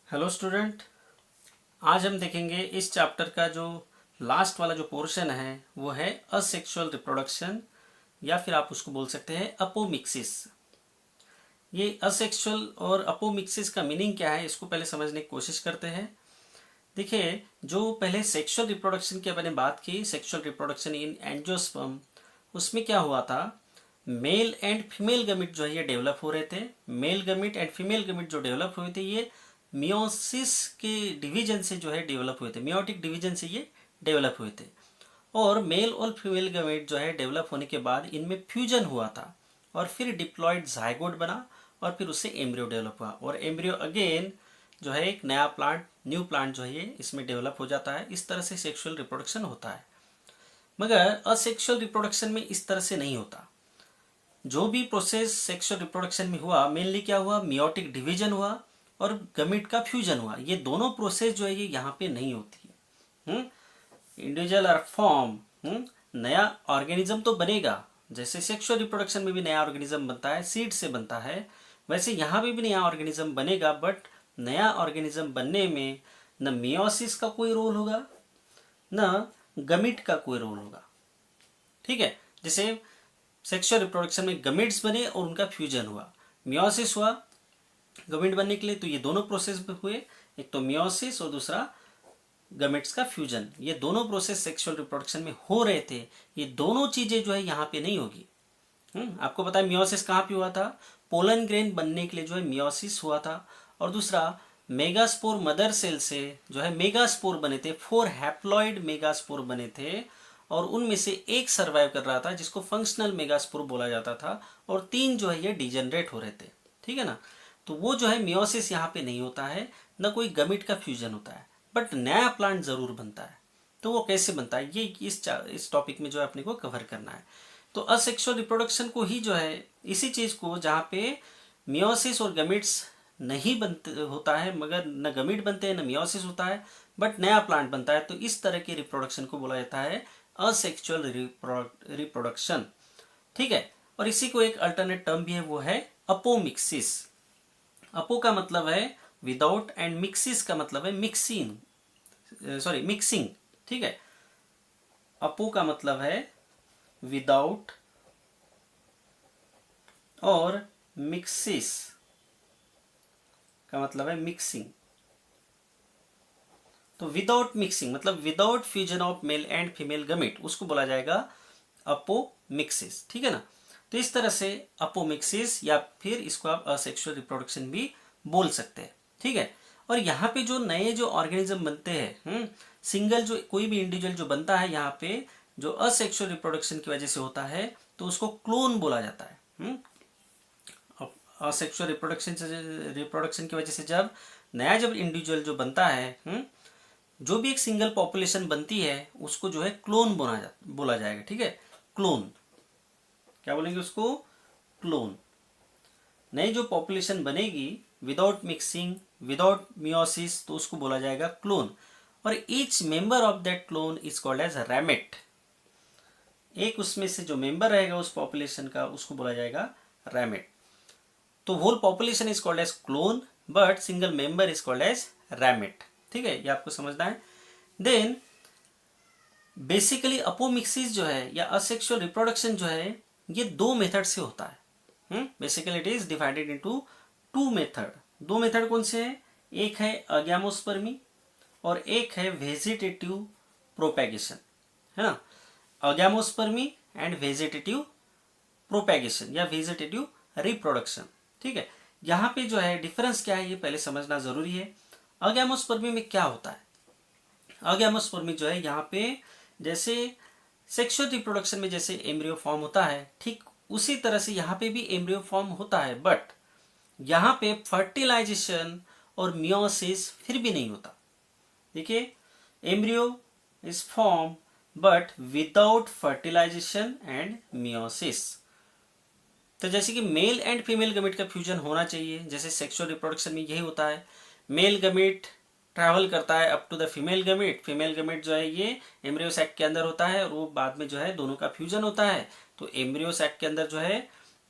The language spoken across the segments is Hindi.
Hello student. आज हम देखेंगे इस चैप्टर का जो लास्ट वाला जो पोर्शन है वो है असेक्सुअल रिप्रोडक्शन, या फिर आप उसको बोल सकते हैं अपोमिक्सिस। ये असेक्सुअल और अपोमिक्सिस का मीनिंग क्या है इसको पहले समझने की कोशिश करते हैं। देखिए, जो पहले सेक्सुअल रिप्रोडक्शन की मैंने बात की, सेक्सुअल रिप्रोडक्शन इन एंजियोस्पर्म, उसमें क्या हुआ था, मेल एंड फीमेल गमिट जो है ये डेवलप हो रहे थे। मेल गमिट एंड फीमेल गमिट जो डेवलप हुए थे ये मियोसिस के डिवीजन से जो है डेवलप हुए थे, मियोटिक डिवीजन से ये डेवलप हुए थे। और मेल और फीमेल गमेट जो है डेवलप होने के बाद इनमें फ्यूजन हुआ था और फिर डिप्लॉयड जाइगोट बना और फिर उससे एम्ब्रियो डेवलप हुआ और एम्ब्रियो अगेन जो है एक नया प्लांट, न्यू प्लांट जो है ये इसमें डेवलप हो जाता है। इस तरह से सेक्सुअल रिप्रोडक्शन होता है। मगर असेक्सुअल रिप्रोडक्शन में इस तरह से नहीं होता। जो भी प्रोसेस सेक्सुअल रिप्रोडक्शन में हुआ, मेनली क्या हुआ, मियोटिक डिवीजन हुआ और गमीट का फ्यूजन हुआ। ये दोनों प्रोसेस जो है ये यहाँ पे नहीं होती है। इंडिविजुअल और फॉर्म, नया ऑर्गेनिज्म तो बनेगा, जैसे सेक्सुअल रिप्रोडक्शन में भी नया ऑर्गेनिज्म बनता है, सीड से बनता है, वैसे यहाँ पे भी नया ऑर्गेनिज्म बनेगा। बट नया ऑर्गेनिज्म बनने में न मियोसिस का कोई रोल होगा न गमीट का कोई रोल होगा। ठीक है, जैसे सेक्सुअल रिप्रोडक्शन में गमीट्स बने और उनका फ्यूजन हुआ, मियोसिस हुआ गमीट बनने के लिए, तो ये दोनों प्रोसेस हुए, एक तो मियोसिस और दूसरा गमेट्स का फ्यूजन। ये दोनों प्रोसेस सेक्सुअल रिप्रोडक्शन में हो रहे थे। ये दोनों चीजें जो है यहाँ पे नहीं होगी। आपको पता है मियोसिस कहाँ पे हुआ था, पोलन ग्रेन बनने के लिए जो है मियोसिस हुआ था। और दूसरा मेगास्पोर मदर सेल से जो है मेगास्पोर बने थे, 4 हैप्लॉइड मेगास्पोर बने थे और उनमें से एक सर्वाइव कर रहा था जिसको फंक्शनल मेगास्पोर बोला जाता था और 3 जो है ये डिजेनरेट हो रहे थे। ठीक है ना, तो वो जो है मियोसिस यहाँ पे नहीं होता है, न कोई गमिट का फ्यूजन होता है, बट नया प्लांट जरूर बनता है। तो वो कैसे बनता है ये इस टॉपिक में जो है अपने को कवर करना है। तो असेक्सुअल रिप्रोडक्शन को ही जो है, इसी चीज को जहाँ पे मियोसिस और गमिट्स नहीं बनते होता है, मगर न गमिट बनते हैं न मियोसिस होता है, बट नया प्लांट बनता है, तो इस तरह के रिप्रोडक्शन को बोला जाता है असेक्सुअल रिप्रोडक्शन। ठीक है, और इसी को एक अल्टरनेट टर्म भी है, वो है अपोमिक्सिस। अपो का मतलब है विदाउट एंड मिक्सिस का मतलब है मिक्सिंग, सॉरी मिक्सिंग। ठीक है, अपो का मतलब है विदाउट और मिक्सिस का मतलब है मिक्सिंग। तो विदाउट मिक्सिंग मतलब without fusion of male and female gamete, उसको बोला जाएगा अपोमिक्सिस। ठीक है ना, तो इस तरह से अपोमिक्सिस या फिर इसको आप असेक्सुअल रिप्रोडक्शन भी बोल सकते हैं। ठीक है, और यहाँ पे जो नए जो ऑर्गेनिज्म बनते हैं, सिंगल जो कोई भी इंडिविजुअल जो बनता है यहाँ पे जो असेक्सुअल रिप्रोडक्शन की वजह से होता है, तो उसको क्लोन बोला जाता है। असेक्सुअल रिप्रोडक्शन की वजह से जब नया जब इंडिविजुअल जो बनता है, जो भी एक सिंगल पॉपुलेशन बनती है उसको जो है क्लोन बोला जाएगा। ठीक है, क्लोन क्या बोलेंगे उसको, क्लोन। नई जो पॉपुलेशन बनेगी विदाउट मिक्सिंग, विदाउट मियोसिस, तो उसको बोला जाएगा क्लोन। और each member of that clone is called as ramet. एक उसमें से जो मेंबर रहेगा उस पॉपुलेशन का उसको बोला जाएगा रैमेट। तो whole population is called as clone but single member is called as ramet. ठीक है, ये आपको समझना है। देन बेसिकली अपोमिक्सिस जो है या असेक्सुअल रिप्रोडक्शन जो है ये 2 मेथड से होता है। Basically it is divided into 2 method. 2 method कौन से हैं, एक है अगैमोस्पर्मी और एक है वेजिटेटिव प्रोपेगेशन, है ना, अगैमोस्पर्मी एंड वेजिटेटिव प्रोपेगेशन या वेजिटेटिव रिप्रोडक्शन। ठीक है, यहाँ पे जो है डिफरेंस क्या है ये पहले समझना जरूरी है। अगैमोस्पर्मी में क्या होता है, अगैमोस्पर्मी जो है यहाँ पे जैसे सेक्सुअल रिप्रोडक्शन में जैसे एम्ब्रियो फॉर्म होता है, ठीक उसी तरह से यहाँ पे भी एम्ब्रियो फॉर्म होता है, बट यहाँ पे फर्टिलाइजेशन और मियोसिस फिर भी नहीं होता। देखिए, embryo is form but without fertilisation and meiosis. तो जैसे कि मेल एंड फीमेल गमेट का फ्यूजन होना चाहिए, जैसे सेक्सुअल रिप्रोडक्शन में यही होता है, मेल गमेट ट्रैवल करता है up to the female gamete, female gamete जो है ये एम्ब्रियो सैक के अंदर होता है और वो बाद में जो है दोनों का फ्यूजन होता है। तो एम्ब्रियो सैक के अंदर जो है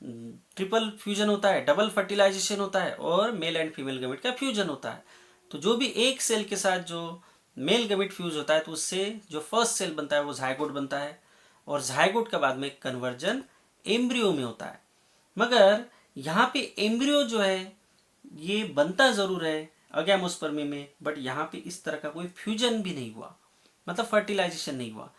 ट्रिपल फ्यूजन होता है, डबल फर्टिलाइजेशन होता है और मेल एंड फीमेल गमेट का फ्यूजन होता है। तो जो भी एक सेल के साथ जो मेल गमीट फ्यूज होता है तो उससे जो फर्स्ट सेल बनता है वो जायगोट बनता है, और जायगोट के बाद में कन्वर्जन एम्ब्रियो में होता है। मगर यहाँ पे एम्ब्रियो जो है ये बनता जरूर है अगैमोस्पर्मी में, बट यहाँ पे इस तरह का कोई फ्यूजन भी नहीं हुआ, मतलब फर्टिलाइजेशन नहीं हुआ,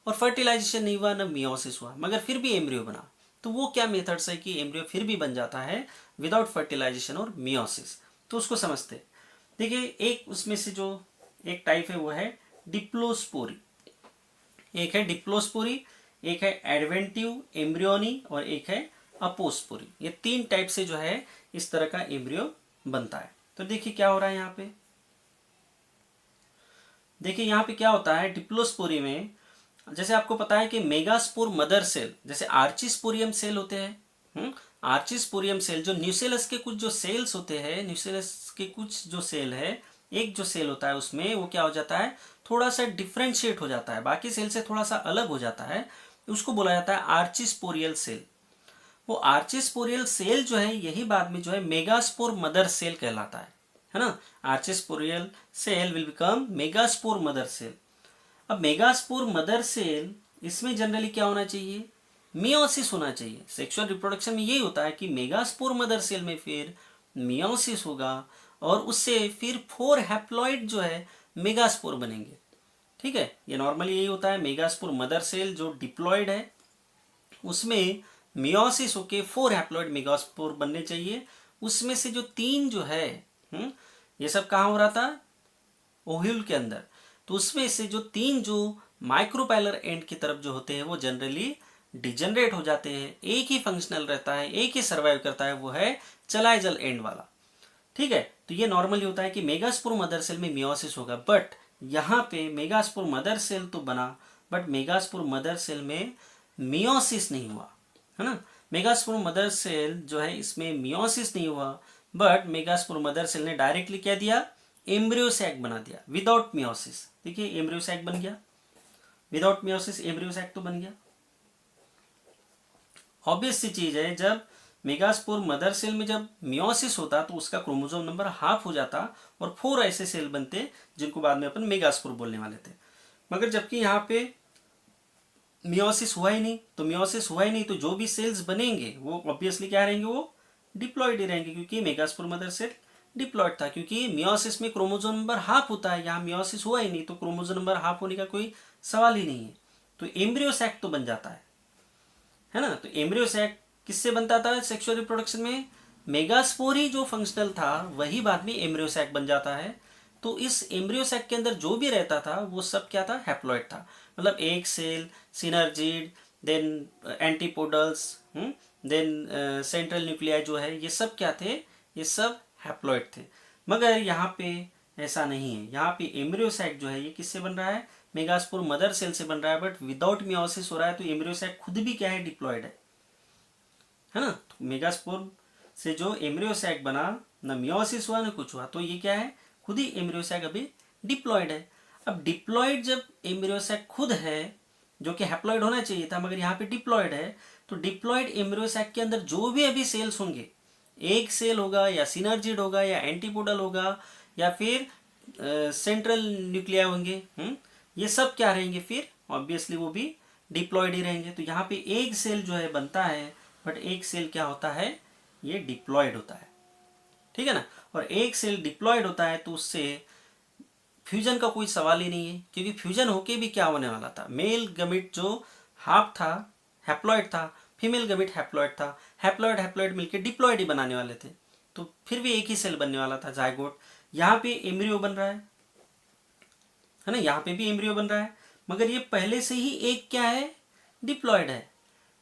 और फर्टिलाइजेशन नहीं हुआ, न मियोसिस हुआ, मगर फिर भी एम्ब्रियो बना। तो वो क्या मेथड्स है कि एम्ब्रियो फिर भी बन जाता है विदाउट फर्टिलाइजेशन और मियोसिस। तो उसको समझते हैं। देखिए, एक उसमें से जो एक टाइप है वो है डिप्लोस्पोरी, एक है डिप्लोस्पोरी, एक है एडवेंटिव एम्ब्रियोनी, और एक है अपोस्पोरी। ये तीन टाइप से जो है इस तरह का एम्ब्रियो बनता है। तो देखिए क्या हो रहा है यहाँ पे। देखिए यहाँ पे क्या होता है डिप्लोस्पोरी में, जैसे आपको पता है कि मेगास्पोर मदर सेल, जैसे आर्चिस्पोरियम सेल होते हैं, आर्चिस्पोरियम सेल जो न्यूसेलस के कुछ जो सेल्स होते हैं, न्यूसेलस के कुछ जो सेल है, एक जो सेल होता है उसमें वो क्या हो जाता है, थोड़ा सा डिफ्रेंशिएट हो जाता है, बाकी सेल से थोड़ा सा अलग हो जाता है, उसको बोला जाता है आर्चिस्पोरियल सेल। वो आर्चिस्पोरियल सेल जो है यही बाद में जो है मेगास्पोर मदर सेल कहलाता है ना। Archesporial cell will become megaspore mother cell. अब मेगास्पोर मदर सेल, इसमें जनरली क्या होना चाहिए, मियोसिस होना चाहिए। सेक्सुअल रिप्रोडक्शन में यही होता है कि मेगास्पोर मदर सेल में फिर मियोसिस होगा, और उससे फिर 4 हैप्लॉइड जो है मेगास्पोर बनेंगे। ठीक है, ये नॉर्मली यही होता है। मेगास्पोर मदर सेल जो डिप्लॉयड है उसमें मियोसिस होके 4 हैप्लॉइड मेगास्पोर बनने चाहिए। उसमें से जो 3 जो है, ये सब कहाँ हो रहा था, ओव्यूल के अंदर। तो उसमें से जो 3 जो माइक्रोपाइलर एंड की तरफ जो होते हैं वो जनरली डिजनरेट हो जाते हैं। एक ही फंक्शनल रहता है, एक ही सर्वाइव करता है, वो है चलाइजल एंड वाला। ठीक है, तो ये नॉर्मली होता है कि मेगास्पोर मदर सेल में मियोसिस होगा, बट यहाँ पे मेगास्पोर मदर सेल तो बना, बट मेगास्पोर मदर सेल में मियोसिस नहीं हुआ, है ना। मेगास्पोर मदर सेल जो है इसमें मियोसिस नहीं हुआ, बट मेगास्पोर मदर सेल ने डायरेक्टली क्या दिया, एम्ब्रियो सैक बना दिया विदाउट मियोसिस। देखिए एम्ब्रियो सैक बन गया, विदाउट मियोसिस एम्ब्रियो सैक तो बन गया। ऑब्वियस सी चीज है, जब मेगास्पोर मदर सेल में जब मियोसिस होता तो उसका क्रोमोसोम नंबर हाफ हो जाता और 4 ऐसे सेल बनते जिनको बाद में अपन मेगास्पोर बोलने वाले थे। मगर जबकि यहाँ पे मियोसिस हुआ ही नहीं, तो मियोसिस हुआ ही नहीं तो जो भी सेल्स बनेंगे वो ऑब्वियसली क्या रहेंगे, वो डिप्लॉयड ही रहेंगे, क्योंकि मेगास्पोर मदर सेल डिप्लॉयड था। क्योंकि मियोसिस में क्रोमोसोम नंबर हाफ होता है, यहाँ मियोसिस हुआ ही नहीं तो क्रोमोसोम नंबर हाफ होने का कोई सवाल ही नहीं है। तो एम्ब्रियो सैक तो बन जाता है ना। तो एम्ब्रियो सैक किससे बनता था सेक्सुअल रिप्रोडक्शन में, मेगास्पोर ही जो फंक्शनल था वही बाद में एम्ब्रियो सैक बन जाता है। तो इस एम्ब्रियो सैक के अंदर जो भी रहता था वो सब क्या था, हैप्लॉइड था। मतलब एक cell, synergid, then antipodals, then central nuclei जो है, ये सब क्या थे, ये सब हैप्लॉइड थे। मगर यहाँ पे ऐसा नहीं है। यहाँ पे एम्ब्रियो सैक जो है ये किससे बन रहा है, मेगास्पोर मदर सेल से बन रहा है, बट विदाउट मियोसिस हो रहा है। तो एम्ब्रियो सैक खुद भी क्या है, डिप्लॉयड है ना। तो मेगास्पोर से जो एम्ब्रियो सैक बना, न मियोसिस हुआ न कुछ हुआ, तो ये क्या है, खुद ही एम्ब्रियो सैक अभी डिप्लॉयड है। अब डिप्लॉयड जब एम्ब्रियो सैक खुद है, जो कि हैप्लॉयड होना चाहिए था मगर यहाँ पे डिप्लॉयड है, तो डिप्लॉयड एम्ब्रियो सैक के अंदर जो भी अभी सेल्स होंगे, एक सेल होगा या सिनर्जिड होगा या एंटीपोडल होगा या फिर सेंट्रल न्यूक्लिया होंगे, ये सब क्या रहेंगे, फिर ऑब्वियसली वो भी डिप्लॉयड ही रहेंगे। तो यहाँ पे एक सेल जो है बनता है, बट एक सेल क्या होता है, ये डिप्लॉयड होता है। ठीक है ना। और एक सेल डिप्लॉयड होता है तो उससे फ्यूजन का कोई सवाल ही नहीं है, क्योंकि फ्यूजन होके भी क्या होने वाला था, मेल गमिट जो हाफ था हैप्लॉयड था, फीमेल गमिट हैप्लॉयड था, हैप्लॉयड हैप्लॉयड मिलके डिप्लॉयड ही बनाने वाले थे। तो फिर भी एक ही सेल बनने वाला था, जायगोट। यहाँ पे एम्ब्रियो बन रहा है ना, यहाँ पे भी एम्ब्रियो बन रहा है, मगर ये पहले से ही एक क्या है, डिप्लॉयड है।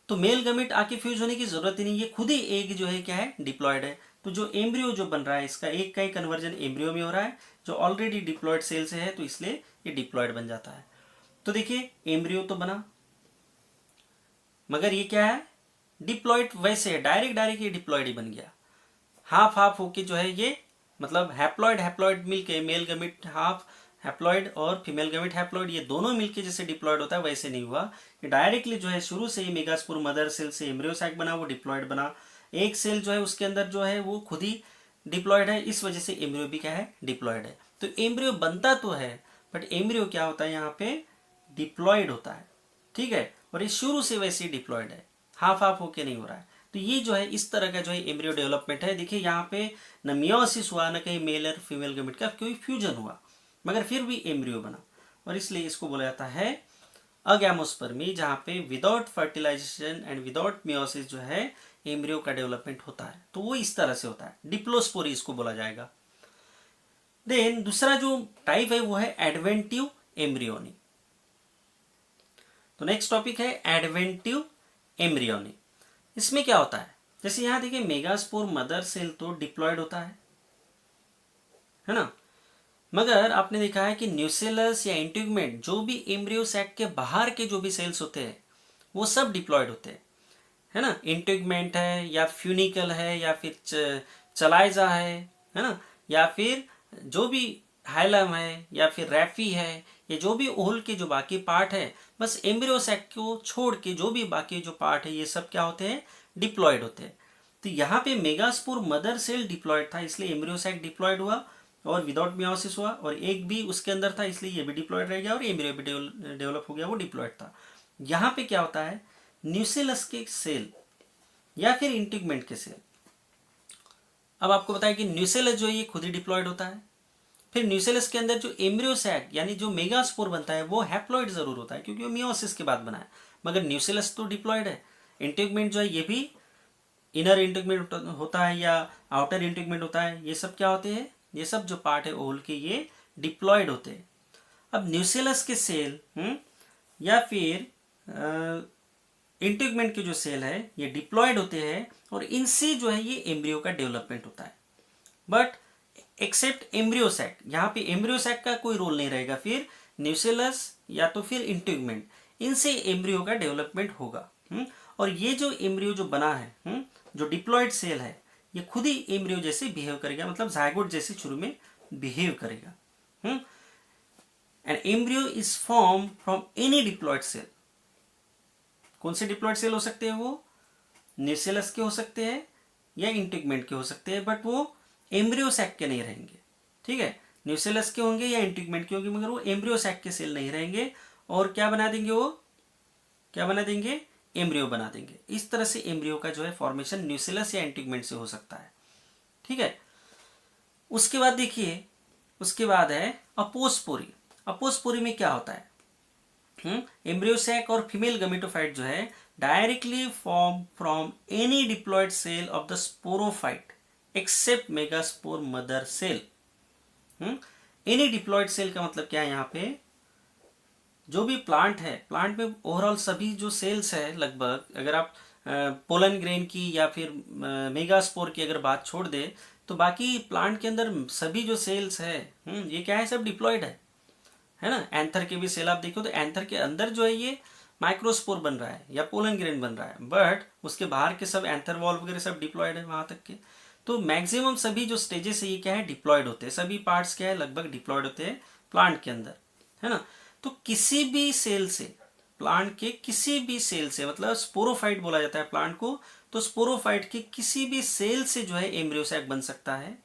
तो मेल गमिट आके फ्यूज होने की जरूरत ही नहीं, ये खुद ही एक जो है क्या है, डिप्लॉयड है। तो जो एम्ब्रियो जो बन रहा है इसका एक का ही कन्वर्जन एम्ब्रियो में हो रहा है, जो ऑलरेडी डिप्लॉयड सेल से है, तो इसलिए ये डिप्लॉयड बन जाता है। तो देखिए एम्ब्रियो तो बना, मगर ये क्या है, डिप्लॉयड वैसे है, डायरेक्ट डायरेक्ट ये डिप्लॉयड ही बन गया। हाफ हाफ होके जो है ये, मतलब हैप्लॉयड हैप्लॉयड मिलके, मेल गमिट हाफ हैप्लॉयड और फीमेल गमिट हैप्लॉयड, ये दोनों मिलके जैसे डिप्लॉयड होता है वैसे नहीं हुआ। ये डायरेक्टली जो है शुरू से ही मेगास्पोर मदर सेल से एम्ब्रियो सैक बना, वो डिप्लॉयड बना। एक सेल जो है उसके अंदर जो है वो खुद ही डिप्लॉयड है, इस वजह से एम्ब्रियो भी क्या है, डिप्लॉयड है। तो एम्ब्रियो बनता तो है बट एम्ब्रियो क्या होता है यहाँ पे, डिप्लॉयड होता है, ठीक है। और ये शुरू से वैसे ही डिप्लॉयड है, हाफ हाफ होके नहीं हो रहा है। तो ये जो है इस तरह का जो है एम्ब्रियो डेवलपमेंट है। देखिए यहाँ पे न मियोसिस हुआ, न कहीं मेल और फीमेल गैमेट का कोई फ्यूजन हुआ, मगर फिर भी एम्ब्रियो बना, और इसलिए इसको बोला जाता है अगैमोस्पर्मी, जहाँ पे without fertilisation and without meiosis जो है एम्ब्रियो का डेवलपमेंट होता है। तो वो इस तरह से होता है, डिप्लोस्पोरी इसको बोला जाएगा। देन दूसरा जो टाइप है वो है एडवेंटिव एम्ब्रियोनी। तो नेक्स्ट टॉपिक है एडवेंटिव एम्ब्रियोनी। इसमें क्या होता है, जैसे यहां देखिए मेगास्पोर मदर सेल तो डिप्लॉयड होता है ना, मगर आपने देखा है कि न्यूसेलस या इंटीग्मेंट जो भी एम्ब्रियो सैक के बाहर के जो भी सेल्स होते हैं वो सब डिप्लॉयड होते हैं, है ना। इंटीग्मेंट है या फ्यूनिकल है या फिर चलाइजा है ना, या फिर जो भी हाइलम है या फिर रैफी है, ये जो भी ओहल के जो बाकी पार्ट है, बस एम्ब्रियो सैक को छोड़ के जो भी बाकी जो पार्ट है ये सब क्या होते हैं, डिप्लॉयड होते हैं। तो यहाँ पे मेगास्पोर मदर सेल डिप्लॉयड था इसलिए एम्ब्रियो सैक डिप्लॉयड हुआ और विदाउट मियोसिस हुआ, और एक भी उसके अंदर था इसलिए ये भी डिप्लॉयड रह गया और एम्ब्रियो भी डेवलप हो गया, वो डिप्लॉयड था। यहाँ पे क्या होता है, न्यूसेलस के सेल या फिर इंटीग्मेंट के सेल, अब आपको बताया कि न्यूसेलस जो है ये खुद ही डिप्लॉयड होता है, फिर न्यूसेलस के अंदर जो एम्ब्रियो सैक यानी जो मेगास्पोर बनता है वो हैप्लॉइड जरूर होता है क्योंकि वो मियोसिस के बाद बना है, मगर न्यूसेलस तो डिप्लॉयड है। इंटीग्मेंट जो है ये भी इनर इंटीग्मेंट होता है या आउटर इंटीग्मेंट होता है, ये सब क्या होते हैं, ये सब जो पार्ट है ओवल के ये डिप्लॉयड होते हैं। अब न्यूसेलस के सेल या फिर इंटीग्मेंट के जो सेल है ये डिप्लॉयड होते हैं और इनसे जो है ये एम्ब्रियो का डेवलपमेंट होता है। बट एक्सेप्ट एम्ब्रियो सैक, यहाँ पे एम्ब्रियो सैक का कोई रोल नहीं रहेगा, फिर न्यूसेलस या तो फिर इंटीग्मेंट, इनसे एम्ब्रियो का डेवलपमेंट होगा। और ये जो एम्ब्रियो जो बना है, जो डिप्लॉयड सेल है, ये खुद ही एम्ब्रियो जैसे बिहेव करेगा, मतलब जायगोट जैसे शुरू में बिहेव करेगा। And embryo is form from any diploid cell. कौन से डिप्लॉयड सेल हो सकते हैं, वो न्यूसेलस के हो सकते हैं या इंटीग्मेंट के हो सकते हैं, बट वो एम्ब्रियो सैक के नहीं रहेंगे, ठीक है। न्यूसेलस के होंगे या इंटीग्मेंट के होंगे मगर वो एम्ब्रियो सैक के सेल नहीं रहेंगे, और क्या बना देंगे, वो क्या बना देंगे, एम्ब्रियो बना देंगे। इस तरह से एम्ब्रियो का जो है फॉर्मेशन न्यूसेलस या इंटीग्मेंट से हो सकता है, ठीक है। उसके बाद देखिए, उसके बाद है अपोस्पोरी। अपोस्पोरी में क्या होता है, एम्ब्रियो सैक और फीमेल गमेटोफाइट जो है directly form from any diploid cell of the sporophyte except megaspore mother cell. Any diploid cell का मतलब क्या है, यहाँ पे जो भी प्लांट है, प्लांट में ओवरऑल सभी जो सेल्स है लगभग, अगर आप पोलन ग्रेन की या फिर मेगास्पोर की अगर बात छोड़ दे तो बाकी प्लांट के अंदर सभी जो सेल्स है ये क्या है, सब डिप्लॉयड है ना। एंथर के भी सेल आप देखो तो एंथर के अंदर जो है ये माइक्रोस्पोर बन रहा है या पोलन ग्रेन बन रहा है, बट उसके बाहर के सब एंथर वॉल वगैरह सब डिप्लॉयड है वहां तक के। तो मैक्सिमम सभी जो स्टेजेस है ये क्या है, डिप्लॉयड होते हैं, सभी पार्ट्स क्या है लगभग डिप्लॉयड होते हैं प्लांट के अंदर, है ना। तो किसी भी सेल से, प्लांट के किसी भी सेल से, मतलब स्पोरोफाइट बोला जाता है प्लांट को, तो स्पोरोफाइट के किसी भी सेल से जो है एम्ब्रियो सैक बन सकता है।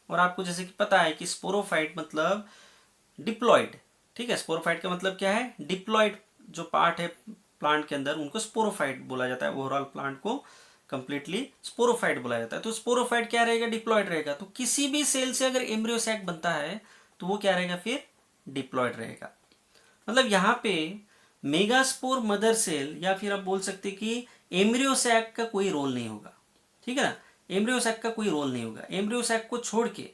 और आपको जैसे कि पता है कि स्पोरोफाइट मतलब डिप्लॉयड, ठीक है। स्पोरोफाइट का मतलब क्या है, डिप्लॉयड जो पार्ट है प्लांट के अंदर उनको स्पोरोफाइट बोला जाता है, ओवरऑल प्लांट को कंप्लीटली स्पोरोफाइट बोला जाता है। तो स्पोरोफाइट क्या रहेगा, डिप्लॉयड रहेगा। तो किसी भी सेल से अगर एम्ब्रियो सैक बनता है तो वो क्या रहेगा, फिर डिप्लॉयड रहेगा। मतलब यहाँ पे मेगास्पोर मदर सेल या फिर आप बोल सकते कि एम्ब्रियो सैक का कोई रोल नहीं होगा, ठीक है ना। एम्ब्रियो सैक का कोई रोल नहीं होगा, एम्ब्रियो सैक को छोड़ के,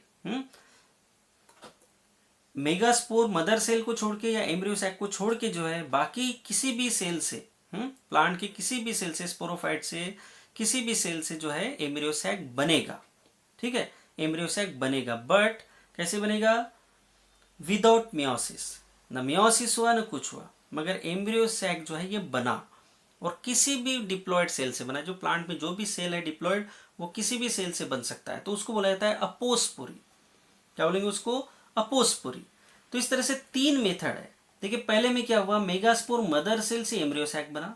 मेगास्पोर मदर सेल को छोड़ के या एम्ब्रियो सैक को छोड़ के जो है बाकी किसी भी सेल से, प्लांट के किसी भी सेल से, स्पोरोफाइट से किसी भी सेल से जो है एम्ब्रियो सैक बनेगा, ठीक है। एम्ब्रियो सैक बनेगा, बट कैसे बनेगा, विदाउट मियोसिस। न मियोसिस हुआ न कुछ हुआ, मगर एम्ब्रियो सैक जो है ये बना, और किसी भी डिप्लॉयड सेल से बना। जो प्लांट में जो भी सेल है डिप्लॉयड वो किसी भी सेल से बन सकता है, तो उसको बोला जाता है अपोस्पोरी। क्या बोलेंगे उसको, अपोस्पोरी। तो इस तरह से 3 मेथड है। देखिए पहले में क्या हुआ, मेगास्पोर मदर सेल से एम्ब्रियो सैक बना,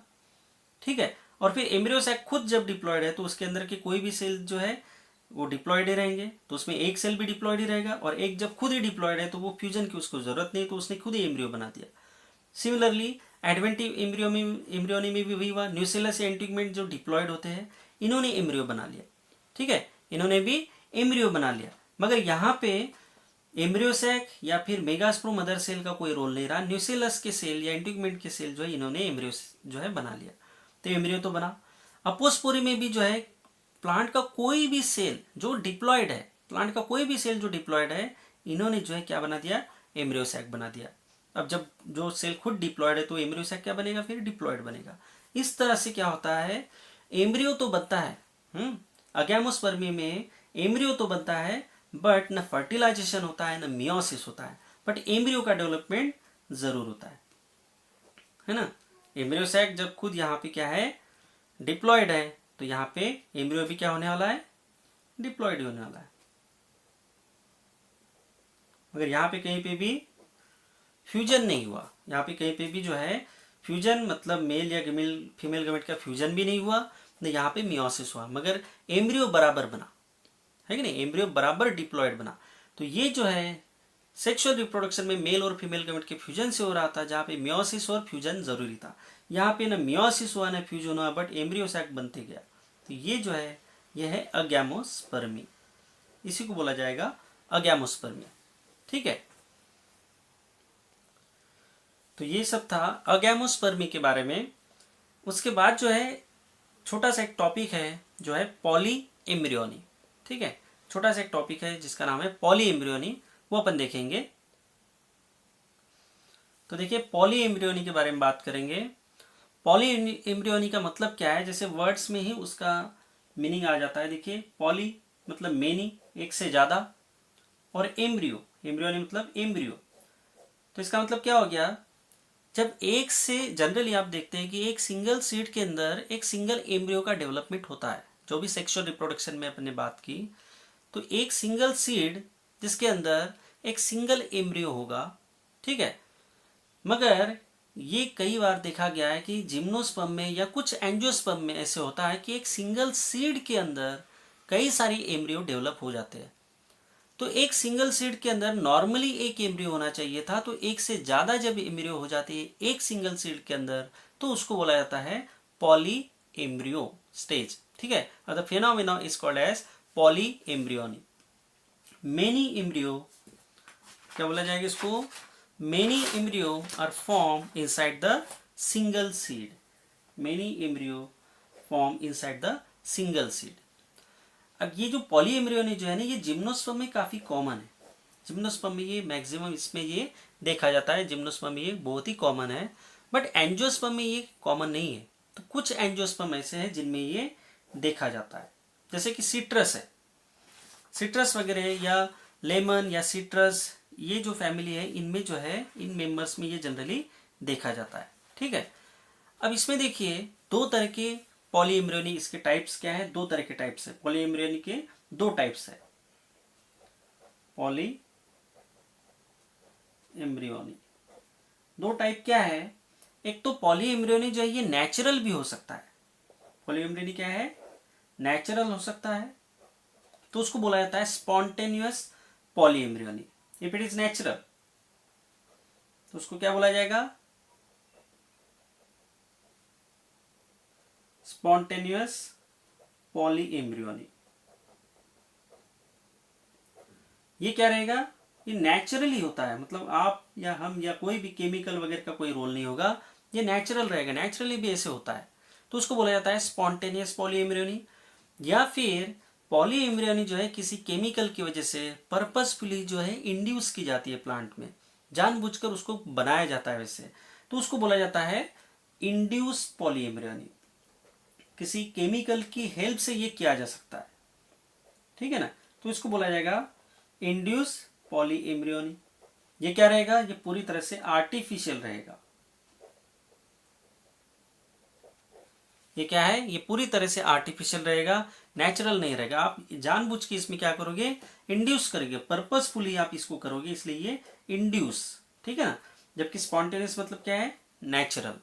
ठीक है। और फिर एम्ब्रियो सैक खुद जब डिप्लॉयड है तो उसके अंदर के कोई भी सेल जो है वो डिप्लॉयड ही रहेंगे, तो उसमें एक सेल भी डिप्लॉयड ही रहेगा, और एक जब खुद ही डिप्लॉयड है तो वो फ्यूजन की उसको जरूरत नहीं, तो उसने खुद ही एम्ब्रियो बना दिया। सिमिलरली एडवेंटिव एम्ब्रियोनी में भी वही हुआ, न्यूसेलस या एंटिगमेंट जो डिप्लॉयड होते हैं इन्होंने एम्ब्रियो बना लिया, ठीक है, इन्होंने भी एम्ब्रियो बना लिया। मगर यहाँ पे एम्ब्रियो सैक या फिर मेगास्प्रो मदर सेल का कोई रोल नहीं रहा, न्यूसेलस के सेल या एंटिगमेंट के सेल जो है इन्होंने एम्ब्रियो जो है बना लिया, तो एम्ब्रियो तो बना। अपोस्पोरी में भी जो है प्लांट का कोई भी सेल जो डिप्लॉयड है, प्लांट का कोई भी सेल जो डिप्लॉयड है, इन्होंने जो है क्या बना दिया, एम्ब्रियो सैक बना दिया। अब जब जो सेल खुद डिप्लॉयड है तो एम्ब्रियो सैक क्या बनेगा, फिर डिप्लॉयड बनेगा। इस तरह से क्या होता है, एम्ब्रियो तो बनता है, अगैमोस्पर्मी में एम्ब्रियो तो बनता है, बट न फर्टिलाइजेशन होता है न मियोसिस होता है, बट एम्ब्रियो का डेवलपमेंट जरूर होता है ना। एम्ब्रियो सैक जब खुद यहाँ पे क्या है, डिप्लॉयड है, तो यहाँ पे एम्ब्रियो भी क्या होने वाला है, डिप्लॉयड होने वाला है। मगर यहाँ पे कहीं पे भी फ्यूजन नहीं हुआ, यहाँ पे कहीं पे भी जो है फ्यूजन मतलब मेल या फीमेल गमेट का फ्यूजन भी नहीं हुआ, न यहाँ पे मियोसिस हुआ, मगर एम्ब्रियो बराबर बना, है कि नहीं, एम्ब्रियो बराबर डिप्लॉयड बना। तो ये जो है सेक्सुअल रिप्रोडक्शन में मेल और फीमेल गमेट के फ्यूजन से हो रहा था, जहाँ पे मियोसिस और फ्यूजन जरूरी था। यहाँ पे न मियोसिस हुआ न फ्यूजन हुआ, बट एम्ब्रियो सैक बनते गया। तो ये जो है यह है अगैमोस्पर्मी, इसी को बोला जाएगा अगैमोस्पर्मी, ठीक है। तो ये सब था अगैमोस्पर्मी के बारे में। उसके बाद जो है छोटा सा एक टॉपिक है जो है पॉली एम्ब्रियोनी, ठीक है, छोटा सा एक टॉपिक है जिसका नाम है पॉली एम्ब्रियोनी, वो अपन देखेंगे। तो देखिए पॉली एम्ब्रियोनी के बारे में बात करेंगे। पॉली एम्ब्रियोनी का मतलब क्या है, जैसे वर्ड्स में ही उसका मीनिंग आ जाता है। देखिए पॉली मतलब मेनी, एक से ज्यादा, और एम्ब्रियो, एम्ब्रियोनी मतलब एम्ब्रियो, तो इसका मतलब क्या हो गया, जब एक से जनरली आप देखते हैं कि एक सिंगल सीड के अंदर एक सिंगल एम्ब्रियो का डेवलपमेंट होता है। जो भी सेक्सुअल रिप्रोडक्शन में अपने बात की, तो एक सिंगल सीड जिसके अंदर एक सिंगल एम्ब्रियो होगा, ठीक है। मगर ये कई बार देखा गया है कि जिम्नोस्पर्म में या कुछ एंजियोस्पर्म में ऐसे होता है कि एक सिंगल सीड के अंदर कई सारी एम्ब्रियो डेवलप हो जाते हैं। तो एक सिंगल सीड के अंदर नॉर्मली एक एम्ब्रियो होना चाहिए था, तो एक से ज्यादा जब एम्ब्रियो हो जाती है एक सिंगल सीड के अंदर, तो उसको बोला जाता है पॉली एम्ब्रियो स्टेज, ठीक है। The phenomena is called as polyembryony. Many embryo क्या बोला जाएगा इसको, many embryo are form inside the single seed, many embryo form inside the single seed. अब ये जो पॉली एम्ब्रियोनी जो है ना, ये जिम्नोस्पर्म में काफी कॉमन है। जिम्नोस्पर्म में ये मैक्सिमम इसमें ये देखा जाता है, जिम्नोस्पर्म में ये बहुत ही कॉमन है, बट एंजियोस्पर्म में ये कॉमन नहीं है। तो कुछ एंजियोस्पर्म ऐसे हैं जिनमें ये देखा जाता है, जैसे कि सिट्रस है, सिट्रस वगैरह या लेमन या सिट्रस, ये जो फैमिली है इनमें जो है इन मेंबर्स में ये जनरली देखा जाता है, ठीक है। अब इसमें देखिए दो तरह के पॉली एम्ब्रियोनी, इसके टाइप्स क्या है, दो तरह के टाइप्स है पॉली एम्ब्रियोनी के, दो टाइप्स है पॉली एम्ब्रियोनी। दो टाइप क्या है, एक तो पॉली एम्ब्रियोनी जो है ये नेचुरल भी हो सकता है, पॉली एम्ब्रियोनी क्या है, नेचुरल हो सकता है, तो उसको बोला जाता है spontaneous poly embryony. If it is natural तो उसको क्या बोला जाएगा, स्पॉन्टेनियस पॉली एम्ब्रियोनी। ये क्या रहेगा, ये नेचुरली होता है, मतलब आप या हम या कोई भी केमिकल वगैरह का कोई रोल नहीं होगा, ये नेचुरल रहेगा, नेचुरली भी ऐसे होता है, तो उसको बोला जाता है स्पॉन्टेनियस पॉली एम्ब्रियोनी। या फिर पॉली एम्ब्रियोनी जो है किसी केमिकल की वजह से पर्पसफुली जो है इंड्यूस की जाती है प्लांट में, जानबूझकर उसको बनाया जाता है वैसे, तो उसको बोला जाता है इंड्यूस पॉली एम्ब्रियोनी। किसी केमिकल की हेल्प से ये किया जा सकता है, ठीक है ना, तो इसको बोला जाएगा इंड्यूस पॉली एम्ब्रियोनी। ये क्या रहेगा, ये पूरी तरह से आर्टिफिशियल रहेगा, ये क्या है, ये पूरी तरह से आर्टिफिशियल रहेगा, नेचुरल नहीं रहेगा। आप जानबूझ के इसमें क्या करोगे, इंड्यूस करोगे, पर्पसफुली आप इसको करोगे, इसलिए ये इंड्यूस, ठीक है ना। जबकि स्पॉन्टेनियस मतलब क्या है, नेचुरल।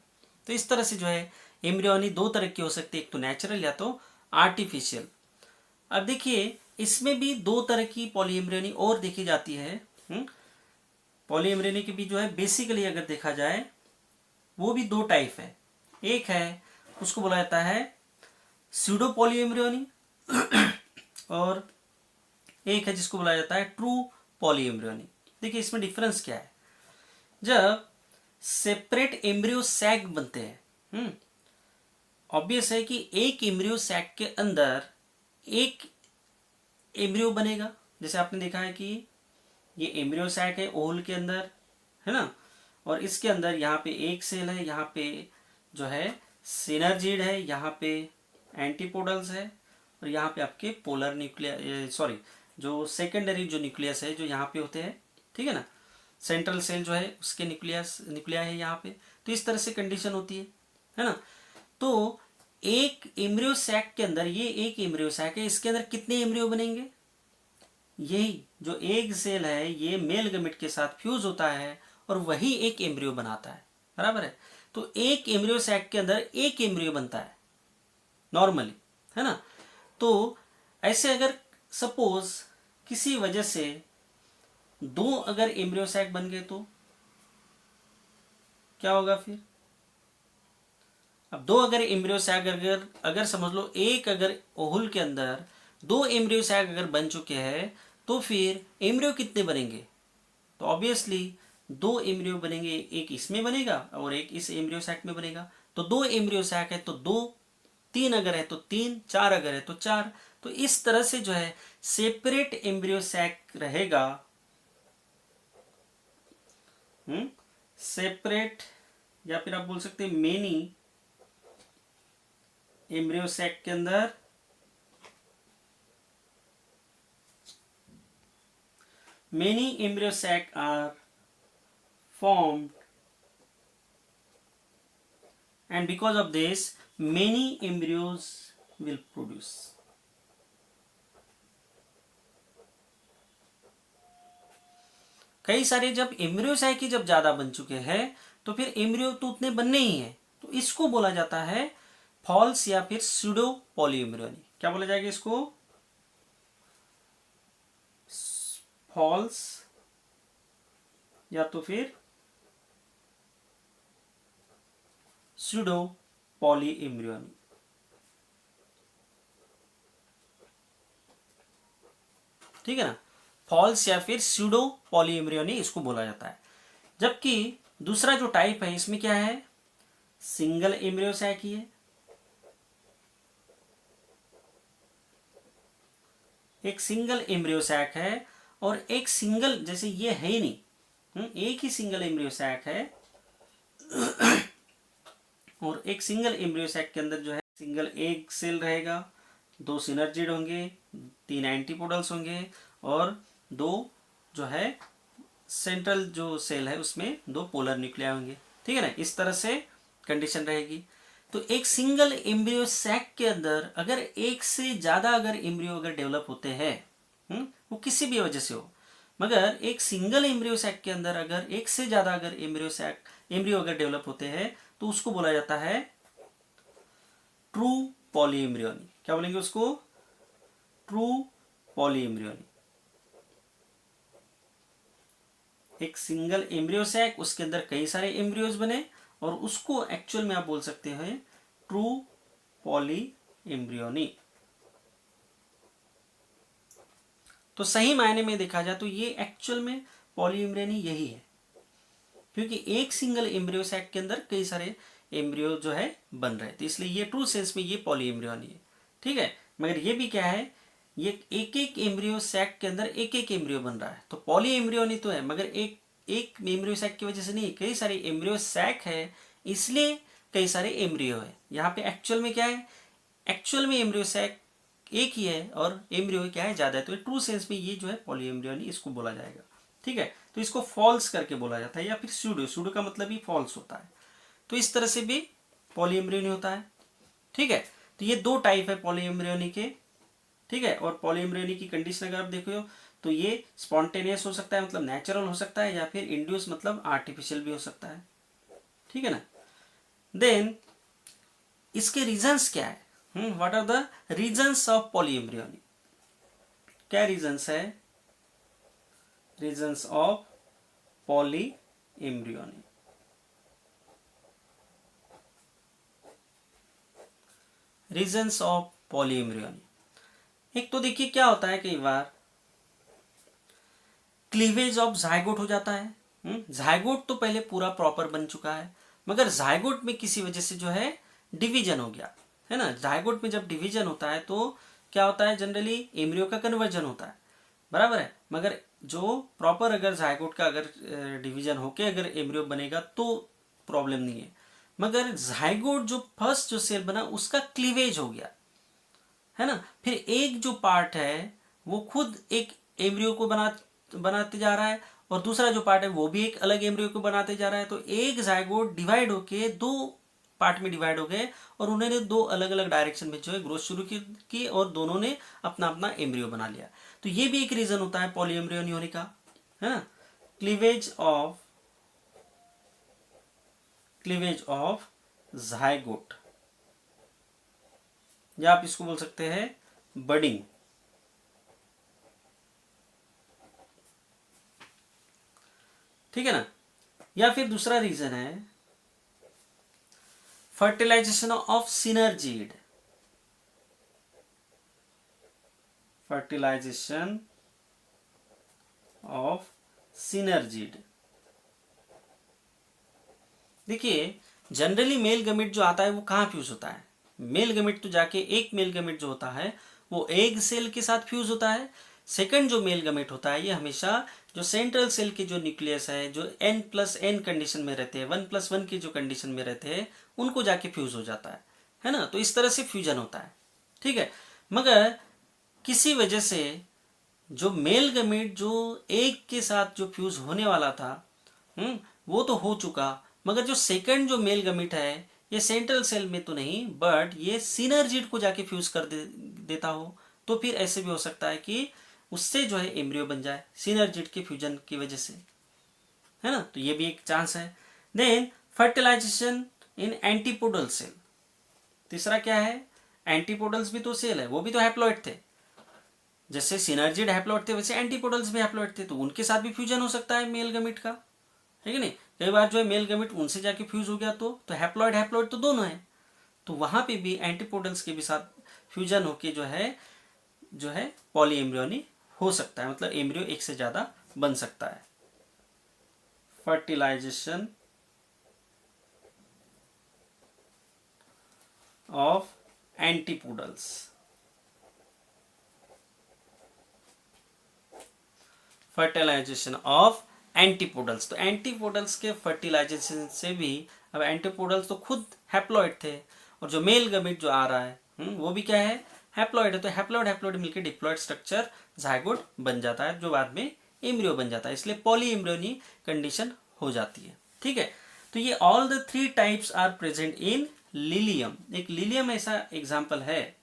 तो इस तरह से जो है एम्ब्रियोनी दो तरह की हो सकती है, एक तो नेचुरल या तो आर्टिफिशियल। अब देखिए इसमें भी दो तरह की पॉलीएम्ब्रियोनी और देखी जाती है। पॉलीएम्ब्रियोनी की भी जो है बेसिकली अगर देखा जाए वो भी दो टाइप है। एक है उसको बोला जाता है स्यूडो पॉलीएम्ब्रियोनी और एक है जिसको बोला जाता है ट्रू पॉलीएम्ब्रियोनी। देखिए इसमें डिफरेंस क्या है। जब सेपरेट एम्ब्रियो सैक बनते हैं, ऑब्वियस है कि एक एम्ब्रियो सैक के अंदर एक एम्ब्रियो बनेगा। जैसे आपने देखा है कि ये एम्ब्रियो सैक है ओवल के अंदर, है ना, और इसके अंदर यहाँ पे एक सेल है, यहाँ पे जो है सिनर्जिड है, यहाँ पे एंटीपोडल्स है, और यहाँ पे आपके पोलर न्यूक्लिया सॉरी जो सेकेंडरी जो न्यूक्लियस है जो यहाँ पे होते हैं, ठीक है ना, सेंट्रल सेल जो है उसके न्यूक्लिया है यहाँ पे। तो इस तरह से कंडीशन होती है ना। तो एक एम्ब्रियो सैक के अंदर, ये एक एम्ब्रियो सैक है, इसके अंदर कितने एम्ब्रियो बनेंगे? यही जो एग सेल है ये मेल गमेट के साथ फ्यूज होता है और वही एक एम्ब्रियो बनाता है, बराबर है। तो एक एम्ब्रियो सैक के अंदर एक एम्ब्रियो बनता है नॉर्मली, है ना। तो ऐसे अगर सपोज किसी वजह से दो अगर एम्ब्रियो सैक बन गए तो क्या होगा फिर? अब दो अगर एम्ब्रियो सैक अगर समझ लो एक अगर ओहुल के अंदर दो एम्ब्रियो सैक अगर बन चुके हैं तो फिर एम्ब्रियो कितने बनेंगे? तो ऑब्वियसली दो एम्ब्रियो बनेंगे, एक इसमें बनेगा और एक इस एम्ब्रियो सैक में बनेगा। तो दो एम्ब्रियो सैक है तो दो, तीन अगर है तो तीन, चार अगर है तो चार। तो इस तरह से जो है सेपरेट एम्ब्रियो सैक रहेगा, सेपरेट, या फिर आप बोल सकते हैं मेनी एम्ब्रियो सैक के अंदर many embryo sac are formed and because of this many embryos will produce। कई सारे जब एम्ब्रियो सैक ही जब ज्यादा बन चुके हैं तो फिर एम्ब्रियो तो उतने बनने ही है, तो इसको बोला जाता है फॉल्स या फिर स्यूडो पॉलीएम्ब्रियोनी। क्या बोला जाएगा इसको? फॉल्स या तो फिर स्यूडो पॉलीएम्ब्रियोनी। ठीक है ना, फॉल्स या फिर स्यूडो पॉलीएम्ब्रियोनी इसको बोला जाता है। जबकि दूसरा जो टाइप है इसमें क्या है, सिंगल एम्ब्रियो सैक ही है। एक सिंगल एम्ब्रियो सैक है और एक सिंगल, जैसे ये है ही नहीं, एक ही सिंगल एम्ब्रियो सैक है और एक सिंगल एम्ब्रियो सैक के अंदर जो है सिंगल एग सेल रहेगा, दो सिनर्जिड होंगे, तीन एंटीपोडल्स होंगे और दो जो है सेंट्रल जो सेल है उसमें दो पोलर न्यूक्लिया होंगे। ठीक है ना, इस तरह से कंडीशन रहेगी। तो एक सिंगल एम्ब्रियो सैक के अंदर अगर एक से ज्यादा अगर एम्ब्रियो अगर डेवलप होते हैं, वो किसी भी वजह से हो, मगर एक सिंगल एम्ब्रियो सैक के अंदर अगर एक से ज्यादा अगर एम्ब्रियो अगर डेवलप होते हैं तो उसको बोला जाता है ट्रू पॉलीएम्ब्रियोनी। क्या बोलेंगे उसको? True polyembryony. एक सिंगल एम्ब्रियो सैक, उसके अंदर कई सारे एम्ब्रियोज बने और उसको एक्चुअल में आप बोल सकते हैं ट्रू पॉलीएम्ब्रियोनी। तो सही मायने में देखा जाए तो ये एक्चुअल में पॉलीएम्ब्रियोनी यही है, क्योंकि एक सिंगल एम्ब्रियो सैक के अंदर कई सारे एम्ब्रियो जो है बन रहे थे, इसलिए ये ट्रू सेंस में ये पॉलीएम्ब्रियोनी है। ठीक है, मगर ये भी क्या है, ये एक एक एम्ब्रियो सैक के अंदर एक एक एम्ब्रियो बन रहा है, तो पॉलीएम्ब्रियोनी तो है मगर एक एक एम्ब्रियो सैक की वजह से नहीं, कई सारे एम्ब्रियो सैक है इसलिए कई सारे एम्ब्रियो है। यहाँ पे एक्चुअल में क्या है, एक्चुअल में एम्ब्रियो सैक एक ही है और एम्ब्रियो क्या है ज्यादा है, तो ट्रू सेंस में ये जो है पॉलीएम्ब्रियोनी इसको बोला जाएगा। ठीक है, तो इसको फॉल्स करके बोला जाता है या फिर स्यूडो, स्यूडो का मतलब ही फॉल्स होता है। तो इस तरह से भी पॉलीएम्ब्रियोनी होता है। ठीक है, तो ये दो टाइप है पॉलीएम्ब्रियोनी के। ठीक है, और पॉलीएम्ब्रियोनी की कंडीशन अगर आप देखो तो ये स्पॉन्टेनियस हो सकता है, मतलब नेचुरल हो सकता है, या फिर इंड्यूस मतलब आर्टिफिशियल भी हो सकता है। ठीक है ना। देन इसके रीजंस क्या है, what are the reasons of polyembryony? क्या रीजंस है? Reasons of polyembryony. Reasons of polyembryony. एक तो देखिए क्या होता है, कई बार क्लीवेज ऑफ जायगोट हो जाता है। जायगोट तो पहले पूरा प्रॉपर बन चुका है, मगर जायगोट में किसी वजह से जो है डिवीजन हो गया है ना। जायगोट में जब डिवीजन होता है तो क्या होता है, जनरली एम्ब्रियो का कन्वर्जन होता है, बराबर है। मगर जो प्रॉपर अगर जायगोट का अगर डिवीजन होके अगर एम्ब्रियो बनेगा तो प्रॉब्लम नहीं है। मगर जायगोट जो फर्स्ट जो सेल बना उसका क्लीवेज हो गया है ना, फिर एक जो पार्ट है वो खुद एक एम्ब्रियो को बनाते जा रहा है, और दूसरा जो पार्ट है वो भी एक अलग एम्ब्रियो को बनाते जा रहा है। तो एक जायगोट डिवाइड होके दो पार्ट में डिवाइड हो गए, और उन्होंने दो अलग अलग डायरेक्शन में जो है ग्रोथ शुरू की और दोनों ने अपना अपना एम्ब्रियो बना लिया। तो ये भी एक रीजन होता है पॉली एम्ब्रियोनी होने का, है ना। क्लीवेज ऑफ जायगोट, या आप इसको बोल सकते हैं बडिंग। ठीक है ना। या फिर दूसरा रीजन है fertilisation of synergid. Fertilisation of synergid. देखिए जनरली मेल गमेट जो आता है वो कहाँ फ्यूज होता है? मेल गमेट तो जाके एक मेल गमेट जो होता है वो एग सेल के साथ फ्यूज होता है। सेकंड जो मेल गमेट होता है ये हमेशा जो सेंट्रल सेल के जो न्यूक्लियस है, जो n+n कंडीशन में रहते हैं, 1+1 की जो कंडीशन में रहते हैं, उनको जाके फ्यूज हो जाता है ना। तो इस तरह से फ्यूजन होता है, ठीक है। मगर किसी वजह से जो मेल गमेट जो एग के साथ जो फ्यूज होने वाला था, वो तो हो चुका, मगर जो सेकंड जो मेल गमेट है ये सेंट्रल सेल में तो नहीं, बट ये सिनर्जिड को जाके फ्यूज कर देता हो। तो फिर ऐसे भी हो सकता है कि उससे जो है एम्ब्रियो बन जाए सिनर्जिड के फ्यूजन की वजह से, है ना। तो ये भी एक चांस है। देन फर्टिलाइजेशन इन एंटीपोडल सेल। तीसरा क्या है? एंटीपोडल्स भी तो सेल है, वो भी तो हैप्लॉइड थे। जैसे सिनर्जिड हैप्लॉइड थे वैसे एंटीपोडल्स भी हैप्लॉइड थे, तो उनके साथ भी फ्यूजन हो सकता है मेल गमेट का, है कि नहीं। कई बार जो है मेल गमेट उनसे जाके फ्यूज हो गया तो हैप्लॉइड तो दोनों है, तो वहां पे भी एंटीपोडल्स के भी साथ फ्यूजन होके जो है पॉली एम्ब्रियोनी हो सकता है, मतलब एम्ब्रियो एक से ज्यादा बन सकता है। Fertilisation of antipodals. Fertilisation of antipodals, तो एंटीपोडल्स के फर्टिलाइजेशन से भी, अब एंटीपोडल्स तो खुद हैप्लॉइड थे, और जो मेल गमेट जो आ रहा है वो भी क्या है? हैप्लॉइड है। तो हैप्लॉइड मिलकर डिप्लॉइड स्ट्रक्चर जायगोट बन जाता है, जो बाद में एम्ब्रियो बन जाता है, इसलिए पॉली एम्ब्रियोनी कंडीशन हो जाती है, ठीक है। तो ये all the 3 types are present in Lilium. एक लिलियम ऐसा एग्जाम्पल है,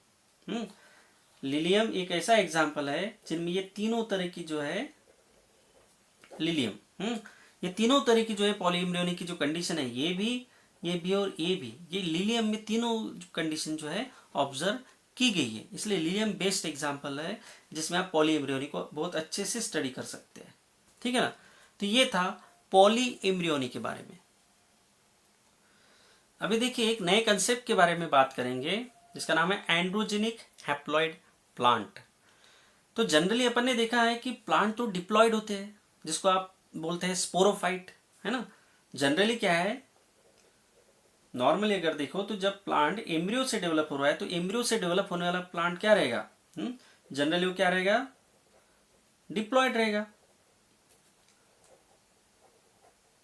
लिलियम एक ऐसा एग्जाम्पल है जिनमें ये तीनों तरह की जो है लिलियम, ये तीनों तरह की जो है पॉली एम्ब्रियोनी की जो कंडीशन है, ये भी और ये भी, ये लिलियम में तीनों कंडीशन जो है ऑब्जर्व की गई है। इसलिए लिलियम बेस्ट एग्जांपल है जिसमें आप पॉली एम्ब्रियोनी को बहुत अच्छे से स्टडी कर सकते हैं, ठीक है ना। तो ये था पॉली एम्ब्रियोनी के बारे में। अभी देखिए एक नए कंसेप्ट के बारे में बात करेंगे जिसका नाम है एंड्रोजेनिक हैप्लॉइड प्लांट। तो जनरली अपन ने देखा है कि प्लांट तो डिप्लॉयड होते हैं, जिसको आप बोलते हैं स्पोरोफाइट, है ना। जनरली क्या है, नॉर्मली अगर देखो तो जब प्लांट एम्ब्रियो से डेवलप हो रहा है तो एम्ब्रियो से डेवलप होने वाला प्लांट क्या रहेगा? जनरली वो क्या रहेगा? डिप्लॉयड रहेगा।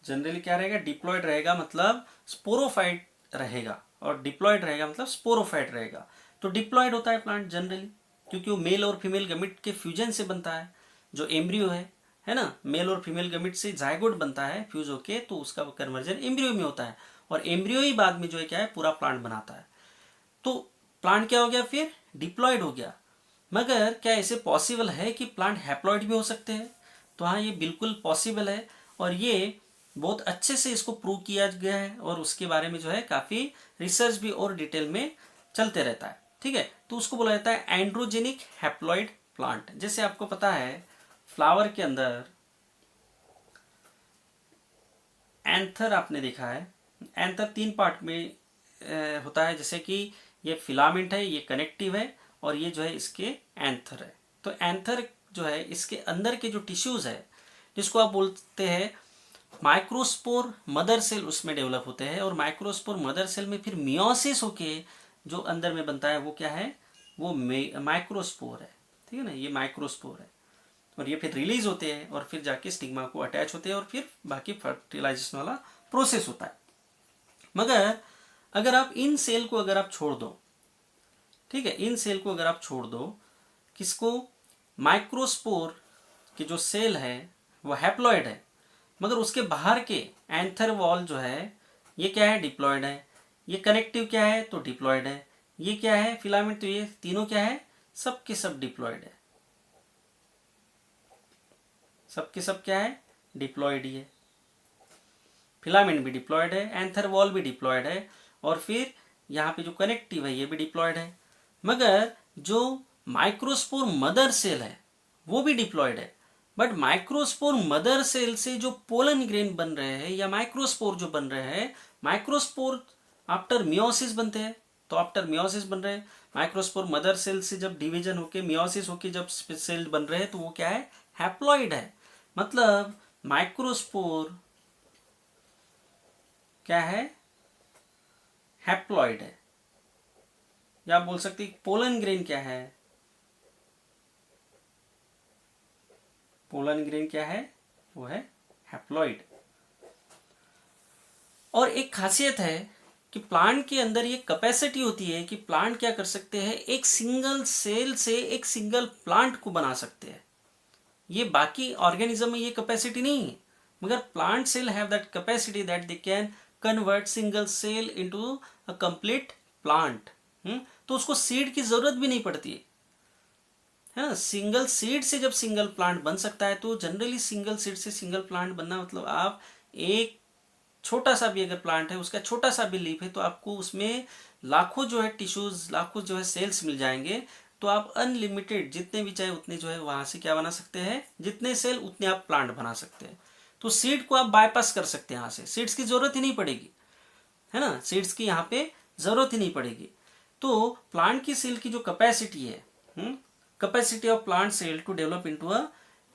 जनरली क्या रहेगा? डिप्लॉयड रहेगा, मतलब स्पोरोफाइट रहेगा, और डिप्लॉयड रहेगा मतलब स्पोरोफाइट रहेगा। तो डिप्लॉयड होता है प्लांट जनरली, क्योंकि वो मेल और फीमेल गमिट के फ्यूजन से बनता है। जो एम्ब्रियो है ना, मेल और फीमेल गमिट से जायगोट बनता है फ्यूज होके, तो उसका कन्वर्जन एम्ब्रियो में होता है, और एम्ब्रियो ही बाद में जो है क्या है, पूरा प्लांट बनाता है। तो प्लांट क्या हो गया? फिर डिप्लॉयड हो गया। मगर क्या ऐसे पॉसिबल है कि प्लांट हैप्लॉइड भी हो सकते हैं? तो हाँ, ये बिल्कुल पॉसिबल है, और ये बहुत अच्छे से इसको प्रूव किया गया है, और उसके बारे में जो है काफी रिसर्च भी और डिटेल में चलते रहता है, ठीक है। तो उसको बोला जाता है एंड्रोजेनिक हैप्लॉइड प्लांट। जैसे आपको पता है फ्लावर के अंदर एंथर आपने देखा है, एंथर 3 पार्ट में होता है, जैसे कि ये फिलामेंट है, ये कनेक्टिव है, और ये जो है इसके एंथर है। तो एंथर जो है इसके अंदर के जो टिश्यूज है जिसको आप बोलते हैं माइक्रोस्पोर मदर सेल, उसमें डेवलप होते हैं, और माइक्रोस्पोर मदर सेल में फिर मियोसिस होके जो अंदर में बनता है वो क्या है, वो माइक्रोस्पोर है। ठीक है ना, ये माइक्रोस्पोर है, और ये फिर रिलीज होते हैं और फिर जाके स्टिग्मा को अटैच होते हैं और फिर बाकी फर्टिलाइजेशन वाला प्रोसेस होता है। मगर अगर आप इन सेल को अगर आप छोड़ दो, ठीक है, इन सेल को अगर आप छोड़ दो, किसको, माइक्रोस्पोर की जो सेल है वो हैप्लॉइड है, मगर उसके बाहर के एंथर वॉल जो है ये क्या है, डिप्लॉयड है। ये कनेक्टिव क्या है, तो डिप्लॉयड है। ये क्या है, फिलामेंट, तो ये तीनों क्या है, सब के सब डिप्लॉयड है। सब के सब क्या है, डिप्लॉयड ही है। फिलामेंट भी डिप्लॉयड है, एंथर वॉल भी डिप्लॉयड है, और फिर यहाँ पे जो कनेक्टिव है ये भी डिप्लॉयड है। मगर जो माइक्रोस्पोर मदर सेल है वो भी डिप्लॉयड है। बट माइक्रोस्पोर मदर सेल से जो पोलन ग्रेन बन रहे हैं या माइक्रोस्पोर जो बन रहे हैं, माइक्रोस्पोर आफ्टर मियोसिस बनते हैं, तो आफ्टर मियोसिस बन रहे हैं। माइक्रोस्पोर मदर सेल से जब डिवीजन होके मियोसिस होके जब सेल बन रहे हैं तो वो क्या है, हैप्लॉइड है। मतलब माइक्रोस्पोर क्या है, हैप्लॉइड है। या आप बोल सकते हैं पोलन ग्रेन क्या है, पोलन ग्रेन क्या है, वो है हैप्लॉइड। और एक खासियत है कि प्लांट के अंदर ये कैपेसिटी होती है कि प्लांट क्या कर सकते हैं, एक सिंगल सेल से एक सिंगल प्लांट को बना सकते हैं। ये बाकी ऑर्गेनिज्म में ये कैपेसिटी नहीं है, मगर plant cell have that capacity that they can convert single cell into a complete plant. तो उसको सीड की जरूरत भी नहीं पड़ती है ना। सिंगल सीड से जब सिंगल प्लांट बन सकता है, तो जनरली सिंगल सीड से सिंगल प्लांट बनना मतलब आप एक छोटा सा भी अगर प्लांट है, उसका छोटा सा भी लीफ है, तो आपको उसमें लाखों जो है टिश्यूज, लाखों जो है सेल्स मिल जाएंगे। तो आप अनलिमिटेड जितने भी चाहे उतने जो है वहां से क्या बना सकते हैं, जितने सेल उतने आप प्लांट बना सकते हैं। तो सीड को आप बाईपास कर सकते हैं, यहाँ से सीड्स की जरूरत ही नहीं पड़ेगी, है ना, सीड्स की यहाँ पे जरूरत ही नहीं पड़ेगी। तो प्लांट की सेल की जो कैपेसिटी है, capacity of plant cell to develop into a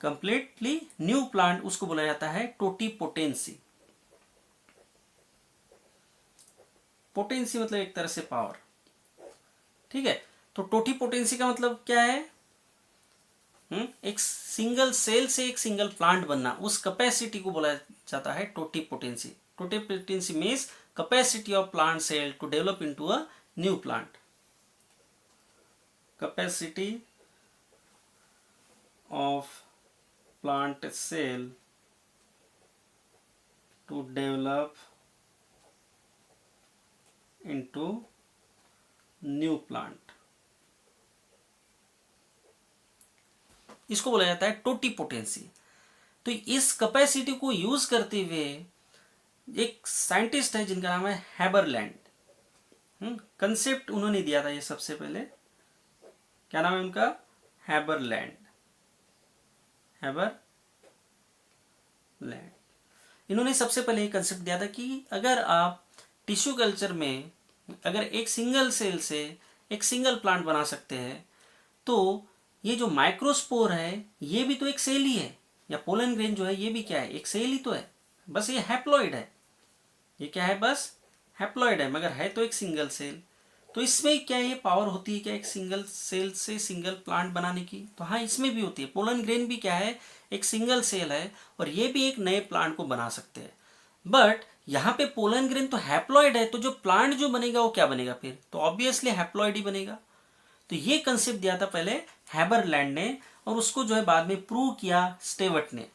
completely new plant, उसको बोला जाता है टोटीपोटेंसी। पोटेंसी मतलब एक तरह से पावर, ठीक है। तो टोटीपोटेंसी का मतलब क्या है, एक सिंगल सेल से एक सिंगल प्लांट बनना, उस कैपेसिटी को बोला जाता है totipotency. Totipotency means capacity of plant cell to develop into a new plant. Capacity of plant cell to develop into new plant, इसको बोला जाता है टोटीपोटेंसी। तो इस कैपेसिटी को यूज करते हुए एक साइंटिस्ट है जिनका नाम है हैबरलैंड, कंसेप्ट उन्होंने दिया था ये सबसे पहले। क्या नाम है उनका, हैबरलैंड, हैबरलैंड। इन्होंने सबसे पहले ये कंसेप्ट दिया था कि अगर आप टिश्यू कल्चर में अगर एक सिंगल सेल से एक सिंगल प्लांट बना सकते हैं, तो ये जो माइक्रोस्पोर है ये भी तो एक सेल ही है, या पोलन ग्रेन जो है ये भी क्या है, एक सेल ही तो है, बस ये हैप्लॉइड है। ये क्या है, बस हैप्लॉइड है, मगर है तो एक सिंगल सेल। तो इसमें क्या ये पावर होती है क्या, एक सिंगल सेल से सिंगल प्लांट बनाने की, तो हाँ इसमें भी होती है। पोलन ग्रेन भी क्या है, एक सिंगल सेल है, और ये भी एक नए प्लांट को बना सकते हैं। बट यहाँ पे पोलन ग्रेन तो हैप्लॉइड है, तो जो प्लांट जो बनेगा वो क्या बनेगा फिर, तो ऑब्वियसली हैप्लॉइड ही बनेगा। तो ये कंसेप्ट दिया था पहले हैबरलैंड ने, और उसको जो है बाद में प्रूव किया स्टेवर्ट ने,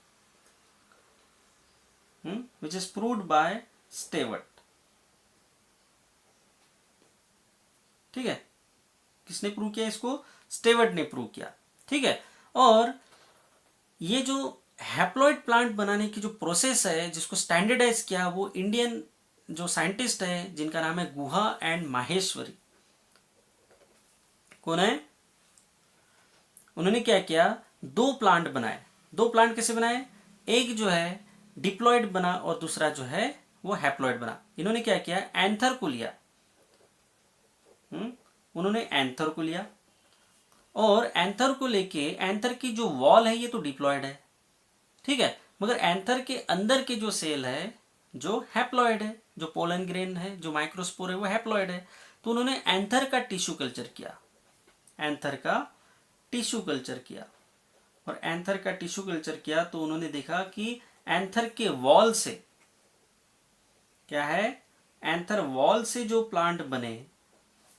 which is proved bye Stewart. ठीक है, किसने प्रूव किया इसको, स्टेवर्ट ने प्रूव किया, ठीक है। और ये जो हैप्लॉइड प्लांट बनाने की जो प्रोसेस है जिसको स्टैंडर्डाइज किया, वो इंडियन जो साइंटिस्ट है जिनका नाम है गुहा एंड माहेश्वरी। कौन है, उन्होंने क्या किया, दो प्लांट बनाए। दो प्लांट कैसे बनाए, एक जो है डिप्लॉयड बना और दूसरा जो है वो हैप्लॉयड बना। इन्होंने क्या किया, एंथर को लिया, उन्होंने एंथर को लिया और एंथर को लेके, एंथर की जो वॉल है ये तो डिप्लॉयड है, ठीक है, मगर एंथर के अंदर के जो सेल है जो हैप्लॉयड है, जो पोलन ग्रेन है, जो माइक्रोस्पोर है वो हैप्लॉयड है। तो उन्होंने एंथर का टिश्यू कल्चर किया, एंथर का टिश्यू कल्चर किया और एंथर का टिश्यू कल्चर किया तो उन्होंने देखा कि एंथर के वॉल से क्या है, एंथर वॉल से जो प्लांट बने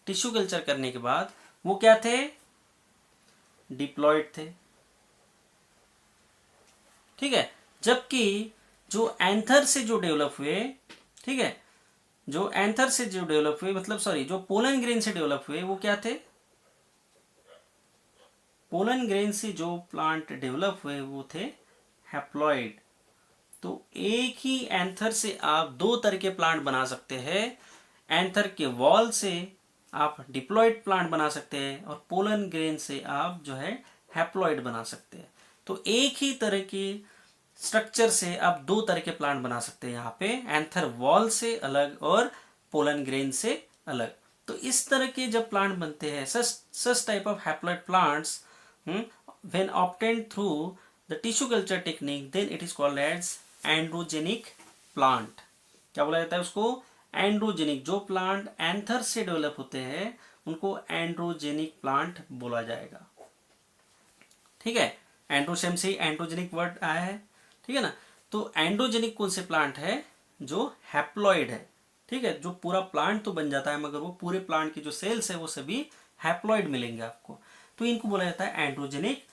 टिश्यू कल्चर करने के बाद वो क्या थे, डिप्लॉयड थे, ठीक है। जबकि जो एंथर से जो डेवलप हुए, ठीक है, जो एंथर से जो डेवलप हुए मतलब सॉरी जो पोलन ग्रेन से डेवलप हुए वो क्या थे, पोलन ग्रेन से जो प्लांट डेवलप हुए वो थे हैप्लॉइड। तो एक ही एंथर से आप दो तरह के प्लांट बना सकते हैं। एंथर के वॉल से आप डिप्लॉयड प्लांट बना सकते हैं और पोलन ग्रेन से आप जो है हैप्लॉइड बना सकते हैं। तो एक ही तरह की स्ट्रक्चर से आप दो तरह के प्लांट बना सकते हैं, यहाँ पे एंथर वॉल से अलग और पोलन ग्रेन से अलग। तो इस तरह के जब प्लांट बनते हैं, such type of haploid plants when obtained through the tissue culture technique, then it is called as androgenic plant. क्या बोला जाता है उसको, एंड्रोजेनिक। जो प्लांट एंथर से डेवलप होते हैं उनको एंड्रोजेनिक प्लांट बोला जाएगा, ठीक है। एंड्रोसेम से ही एंड्रोजेनिक वर्ड आया है, ठीक है ना। तो एंड्रोजेनिक कौन से प्लांट है, जो हैप्लॉइड है, ठीक है, जो पूरा प्लांट तो बन जाता है मगर वो पूरे प्लांट के जो सेल्स है वो सभी हैप्लॉइड मिलेंगे आपको। तो इनको बोला जाता है एंड्रोजेनिक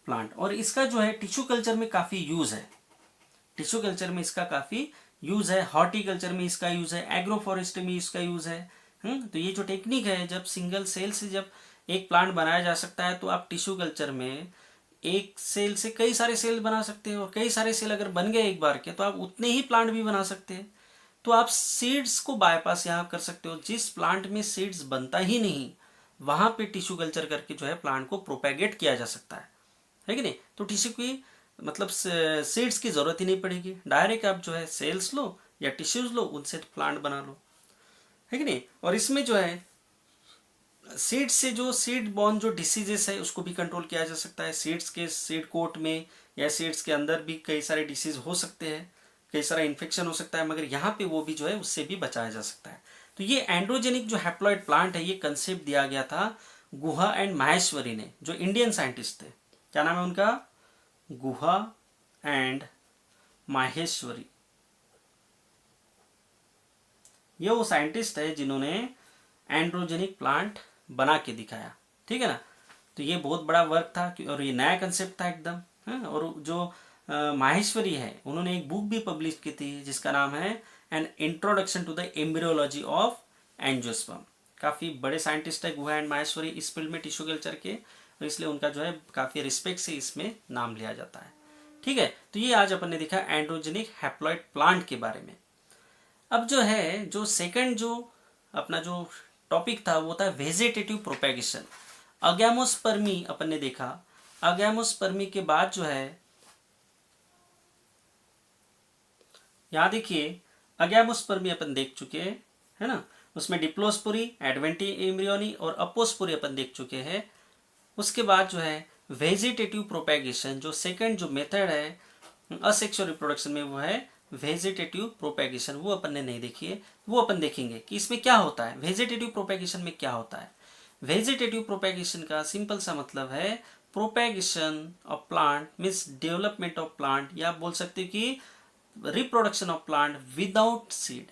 प्लांट। और इसका जो है टिश्यू कल्चर में काफी यूज है, टिश्यू कल्चर में इसका काफी यूज है, हॉर्टिकल्चर में इसका यूज है, एग्रोफॉरेस्ट्री में इसका यूज है। तो ये जो टेक्निक है, जब सिंगल सेल से जब एक प्लांट बनाया जा सकता है तो आप टिश्यू कल्चर में एक सेल से कई सारे सेल बना सकते हैं और कई सारे सेल अगर बन गए एक बार के तो आप उतने ही प्लांट भी बना सकते हैं। तो आप सीड्स को बायपास यहाँ कर सकते हो, जिस प्लांट में सीड्स बनता ही नहीं वहां पे टिश्यू कल्चर करके जो है प्लांट को प्रोपेगेट किया जा सकता है कि नहीं। तो टिश्यू की मतलब सीड्स की जरूरत ही नहीं पड़ेगी, डायरेक्ट आप जो है सेल्स लो या टिश्यूज लो, उनसे प्लांट बना लो, है कि नहीं। और इसमें जो है सीड से जो सीड बॉर्न जो डिसीजेस है उसको भी कंट्रोल किया जा सकता है। सीड्स के सीड कोट में या सीड्स के अंदर भी कई सारे डिसीज हो सकते हैं, कई सारा इन्फेक्शन हो सकता है, मगर यहाँ पे वो भी जो है उससे भी बचाया जा सकता है। तो ये एंड्रोजेनिक जो हैप्लॉइड प्लांट है, ये कंसेप्ट दिया गया था गुहा एंड माहेश्वरी ने, जो इंडियन साइंटिस्ट थे। क्या नाम है उनका, गुहा एंड माहेश्वरी। ये वो साइंटिस्ट है जिन्होंने एंड्रोजेनिक प्लांट बना के दिखाया, ठीक है ना। तो ये बहुत बड़ा वर्क था और ये नया कंसेप्ट था एकदम, है। और जो माहेश्वरी है उन्होंने एक बुक भी पब्लिश की थी जिसका नाम है an introduction to the embryology of angiosperm. काफी बड़े साइंटिस्ट है गुहा एंड माहेश्वरी इस फील्ड में टिश्यू कल्चर के, और इसलिए उनका जो है काफी रिस्पेक्ट से इसमें नाम लिया जाता है, ठीक है। तो ये आज अपन ने देखा एंड्रोजेनिक हैप्लॉइड प्लांट के बारे में। अब जो है जो सेकंड जो अपना जो टॉपिक था वो था वेजिटेटिव प्रोपेगेशन। अगैमोस्पर्मी अपन ने देखा। अगैमोस्पर्मी के बाद जो है, यहां देखिए अगैमोस्पर्मी अपन देख चुके हैं, है ना। उसमें डिप्लोस्पोरी, एडवेंटी एम्ब्रियोनी और अपोस्पोरी अपन देख चुके हैं। उसके बाद जो है वेजिटेटिव प्रोपेगेशन, जो सेकंड जो मेथड है असेक्सुअल रिप्रोडक्शन में, वो है वेजिटेटिव प्रोपेगेशन। वो अपन ने नहीं देखी है, वो अपन देखेंगे कि इसमें क्या होता है, वेजिटेटिव प्रोपेगेशन में क्या होता है। वेजिटेटिव प्रोपेगेशन का सिंपल सा मतलब है propagation of plant means development of plant, या बोल सकते हो कि reproduction of plant without seed.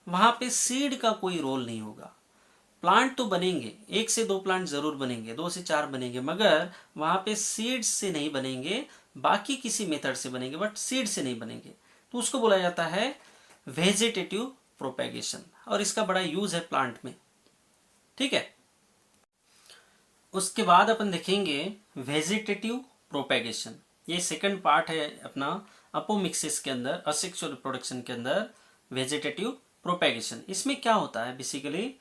वहां पे सीड का कोई रोल नहीं होगा। प्लांट तो बनेंगे, एक से दो प्लांट जरूर बनेंगे, दो से चार बनेंगे, मगर वहां पे सीड्स से नहीं बनेंगे, बाकी किसी मेथड से बनेंगे, बट सीड से नहीं बनेंगे। तो उसको बोला जाता है वेजिटेटिव प्रोपेगेशन, और इसका बड़ा यूज है प्लांट में, ठीक है। उसके बाद अपन देखेंगे वेजिटेटिव प्रोपेगेशन। ये सेकंड पार्ट है अपना अपोमिक्सिस के अंदर, असेक्सुअल रिप्रोडक्शन के अंदर वेजिटेटिव प्रोपेगेशन। इसमें क्या होता है बेसिकली,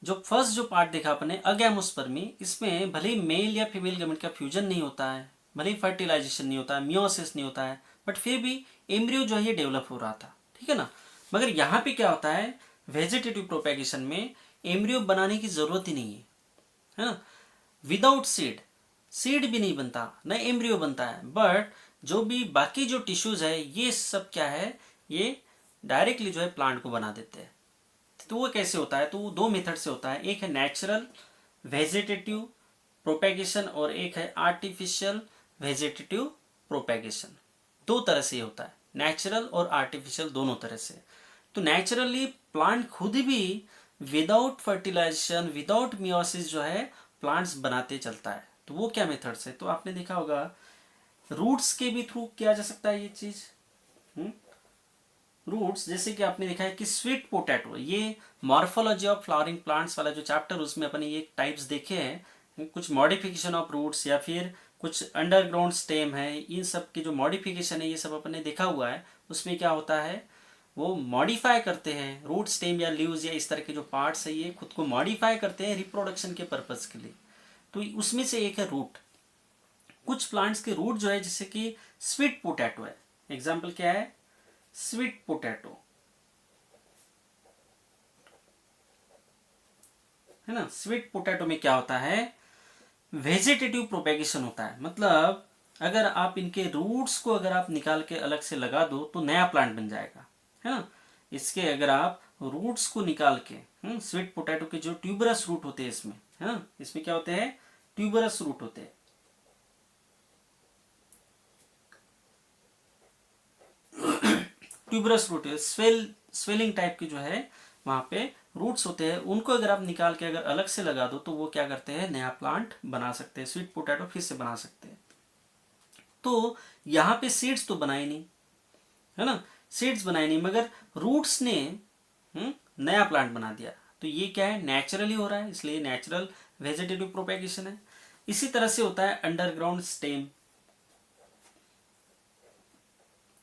जो फर्स्ट जो पार्ट देखा आपने अगैमोस्पर्मी, इसमें भले ही मेल या फीमेल गैमेट का फ्यूजन नहीं होता है, भले ही फर्टिलाइजेशन नहीं होता है, मियोसिस नहीं होता है, बट फिर भी एम्ब्रियो जो है ये डेवलप हो रहा था, ठीक है ना। मगर यहाँ पे क्या होता है, वेजिटेटिव प्रोपेगेशन में एम्ब्रियो बनाने की जरूरत ही नहीं है ना। विदाउट सीड, सीड भी नहीं बनता, न एम्ब्रियो बनता है, बट जो भी बाकी जो टिश्यूज है ये सब क्या है, ये डायरेक्टली जो है प्लांट को बना देते हैं। तो वो कैसे होता है, तो वो दो मेथड से होता है, एक है नेचुरल वेजिटेटिव प्रोपेगेशन और एक है आर्टिफिशियल वेजिटेटिव प्रोपेगेशन। दो तरह से होता है, नेचुरल और आर्टिफिशियल दोनों तरह से। तो नेचुरली प्लांट खुद भी विदाउट फर्टिलाइजेशन विदाउट मियोसिस जो है प्लांट्स बनाते चलता है। तो वो क्या मेथड से, तो आपने देखा होगा रूट्स के भी थ्रू किया जा सकता है ये चीज। रूट्स, जैसे कि आपने देखा है कि स्वीट पोटैटो, ये मॉर्फोलॉजी ऑफ फ्लावरिंग प्लांट्स वाला जो चैप्टर, उसमें अपने ये टाइप्स देखे हैं, कुछ मॉडिफिकेशन ऑफ रूट्स या फिर कुछ अंडरग्राउंड स्टेम है, इन सब की जो मॉडिफिकेशन है ये सब अपने देखा हुआ है। उसमें क्या होता है, वो मॉडिफाई करते हैं रूट स्टेम या लीव्स या इस तरह के जो पार्ट्स है ये खुद को मॉडिफाई करते हैं रिप्रोडक्शन के पर्पज के लिए। तो उसमें से एक है रूट। कुछ प्लांट्स के रूट जो है, जैसे कि स्वीट पोटैटो है, एग्जाम्पल क्या है, स्वीट पोटैटो है ना। स्वीट पोटैटो में क्या होता है, वेजिटेटिव प्रोपेगेशन होता है, मतलब अगर आप इनके रूट्स को अगर आप निकाल के अलग से लगा दो तो नया प्लांट बन जाएगा, है ना। इसके अगर आप रूट्स को निकाल के, स्वीट पोटैटो के जो ट्यूबरस रूट होते हैं इसमें, है ना, इसमें क्या होते हैं, ट्यूबरस रूट होते हैं। ट्यूबरस रूट स्वेलिंग टाइप की जो है वहां पे रूट्स होते हैं, उनको अगर आप निकाल के अगर अलग से लगा दो तो वो क्या करते हैं, नया प्लांट बना सकते हैं, स्वीट पोटैटो फिर से बना सकते हैं। तो यहाँ पे सीड्स तो बनाए नहीं, है ना, सीड्स बनाए नहीं, मगर रूट्स ने नया प्लांट बना दिया। तो ये क्या है, नेचुरली हो रहा है, इसलिए नेचुरल वेजिटेटिव प्रोपेगेशन है। इसी तरह से होता है अंडरग्राउंड स्टेम,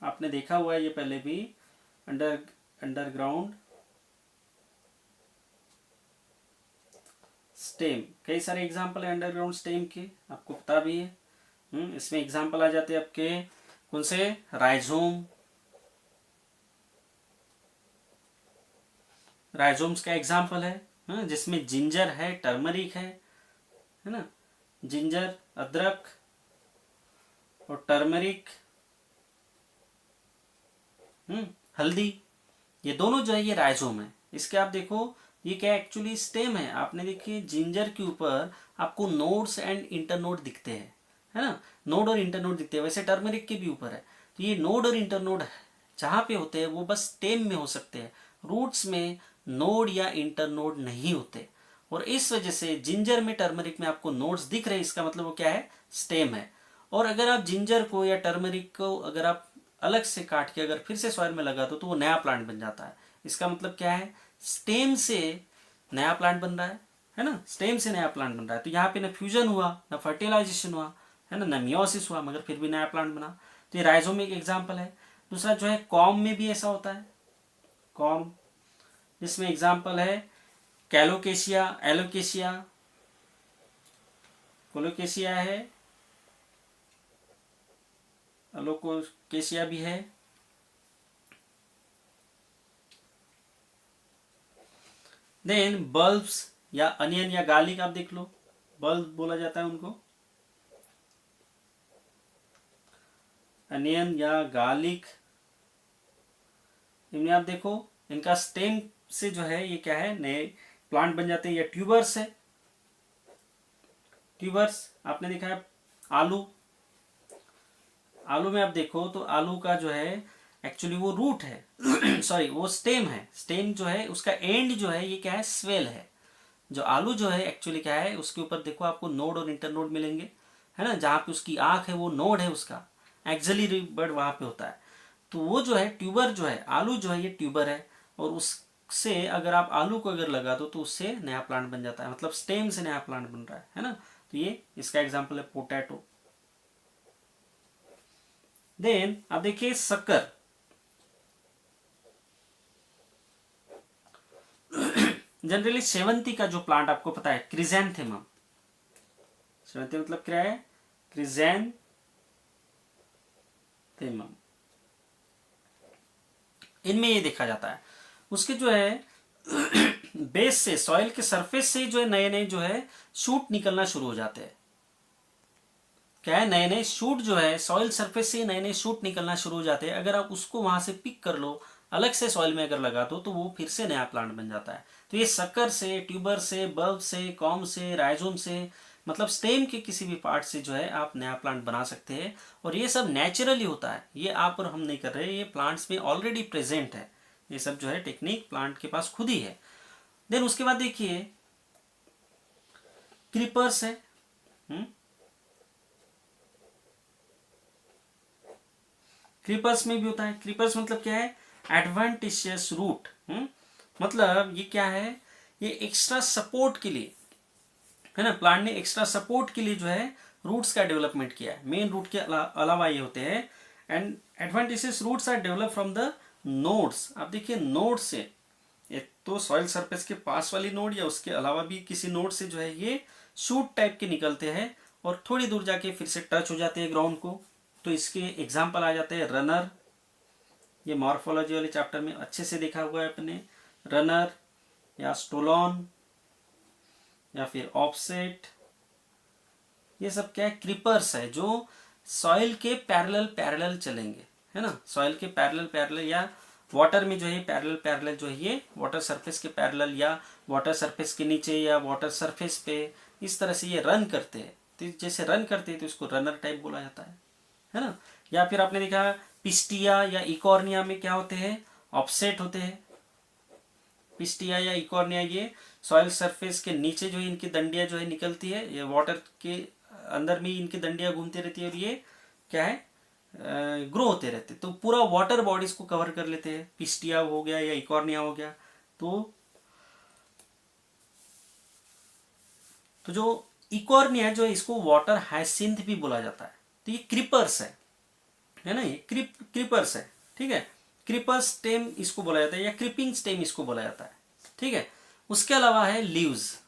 आपने देखा हुआ है ये पहले भी, अंडरग्राउंड स्टेम, कई सारे एग्जाम्पल है अंडरग्राउंड स्टेम के, आपको पता भी है। इसमें एग्जाम्पल आ जाते हैं आपके कौन से, राइजोम, राइजोम्स का एग्जाम्पल है, जिसमें जिंजर है, टर्मरिक है ना, जिंजर अदरक और टर्मरिक, हल्दी, ये दोनों जो है ये राइजोम है। इसके आप देखो ये क्या एक्चुअली स्टेम है, आपने देखिए जिंजर के ऊपर आपको नोड्स एंड इंटरनोड दिखते हैं, है ना, नोड और इंटरनोड दिखते हैं, वैसे टर्मरिक के भी ऊपर है। तो ये नोड और इंटरनोड जहां पे होते हैं वो बस स्टेम में हो सकते हैं, रूट्स में नोड या इंटरनोड नहीं होते। और इस वजह से जिंजर में टर्मरिक में आपको नोड्स दिख रहे हैं, इसका मतलब वो क्या है, स्टेम है। और अगर आप जिंजर को या टर्मरिक को अगर आप अलग से काट के अगर फिर से सॉइल में लगा दो तो वो नया प्लांट बन जाता है। इसका मतलब क्या है, स्टेम से नया प्लांट बन रहा है ना, स्टेम से नया प्लांट बन रहा है। तो यहाँ पे ना फ्यूजन हुआ, ना फर्टिलाइजेशन हुआ, है ना मियोसिस हुआ, मगर फिर भी नया प्लांट बना। तो ये राइजोम एक एग्जाम्पल है। दूसरा जो है कॉम में भी ऐसा होता है, कॉम, जिसमें एग्जाम्पल है कैलोकेशिया, एलोकेशिया, कोलोकेशिया है, अलोकोकेशिया भी है। देन बल्ब्स या अनियन या गार्लिक आप देख लो, बल्ब बोला जाता है उनको, अनियन या गार्लिक, इनमें आप देखो इनका स्टेम से जो है ये क्या है, नए प्लांट बन जाते हैं, या ट्यूबर्स है, ट्यूबर्स आपने देखा है। आलू, आलू में आप देखो तो आलू का जो है एक्चुअली वो रूट है सॉरी वो स्टेम है, स्टेम जो है उसका एंड जो है ये क्या है, स्वेल है। जो आलू जो है एक्चुअली क्या है, उसके ऊपर देखो आपको नोड और इंटरनोड मिलेंगे, है ना, जहाँ पे उसकी आंख है वो नोड है उसका, एक्सिलरी बर्ड वहां पे होता है। तो वो जो है ट्यूबर जो है, आलू जो है ये ट्यूबर है, और उससे अगर आप आलू को अगर लगा दो तो उससे नया प्लांट बन जाता है, मतलब स्टेम से नया प्लांट बन रहा है ना। तो ये इसका एग्जाम्पल है पोटैटो। देन अब देखिए शक्कर, जनरली सेवंती का जो प्लांट आपको पता है क्रिजैंथेमम, सेवंती मतलब क्या है, क्रिजैंथेमम, इनमें ये देखा जाता है। उसके जो है बेस से, सॉइल के सरफेस से जो है नए नए जो है शूट निकलना शुरू हो जाते हैं। क्या है, नए नए शूट जो है सॉइल सरफेस से नए नए शूट निकलना शुरू हो जाते हैं। अगर आप उसको वहां से पिक कर लो, अलग से सॉइल में अगर लगा दो, तो वो फिर से नया प्लांट बन जाता है। तो ये सकर से, ट्यूबर से, बल्ब से, कॉम से, राइजोम से, मतलब स्टेम के किसी भी पार्ट से जो है आप नया प्लांट बना सकते हैं। और ये सब नेचुरली होता है, ये आप और हम नहीं कर रहे, ये प्लांट्स में ऑलरेडी प्रेजेंट है। ये सब जो है टेक्निक प्लांट के पास खुद ही है। देन उसके बाद देखिए क्रीपर्स है। क्रीपर्स में भी होता है। क्रीपर्स मतलब क्या है, एडवांटेशियस रूट। मतलब ये क्या है, ये एक्स्ट्रा सपोर्ट के लिए है ना, प्लांट ने एक्स्ट्रा सपोर्ट के लिए जो है रूट्स का डेवलपमेंट किया है। मेन रूट के अलावा ये होते हैं। And adventitious roots are develop from the nodes. आप देखिए नोड से, एक तो सॉइल सरफेस के पास वाली नोड या उसके अलावा भी किसी नोड से जो है ये शूट टाइप के निकलते हैं और थोड़ी दूर जाके फिर से टच हो जाते हैं ग्राउंड को। तो इसके एग्जाम्पल आ जाते हैं रनर, ये मॉर्फोलॉजी वाले चैप्टर में अच्छे से देखा हुआ है अपने, रनर या स्टोलॉन या फिर ऑफसेट। ये सब क्या है, क्रीपर्स है जो सॉइल के पैरेलल पैरेलल चलेंगे, है ना, सॉइल के पैरेलल पैरेलल, या वाटर में जो है पैरेलल पैरेलल जो है ये वाटर सरफेस के पैरेलल, या वाटर सरफेस के नीचे या वाटर सरफेस पे, इस तरह से ये रन करते हैं। तो जैसे रन करते हैं तो इसको रनर टाइप बोला जाता है ना। या फिर आपने देखा पिस्टिया या इकॉर्निया में क्या होते हैं, ऑफसेट होते हैं। पिस्टिया या इकॉर्निया ये सॉइल सरफेस के नीचे जो है इनकी दंडियां जो है निकलती है, ये वाटर के अंदर में इनकी दंडियां घूमती रहती है और ये क्या है, ग्रो होते रहते, तो पूरा वाटर बॉडीज को कवर कर लेते हैं। पिस्टिया हो गया या इकॉर्निया हो गया। तो जो इकॉर्निया जो है इसको वाटर हाइसिंथ भी बोला जाता है। तो ये क्रीपर्स है ना, ये क्रीपर्स है, ठीक है। क्रीपर स्टेम इसको बोला जाता है या क्रीपिंग स्टेम इसको बोला जाता है, ठीक है। उसके अलावा है लीव्स।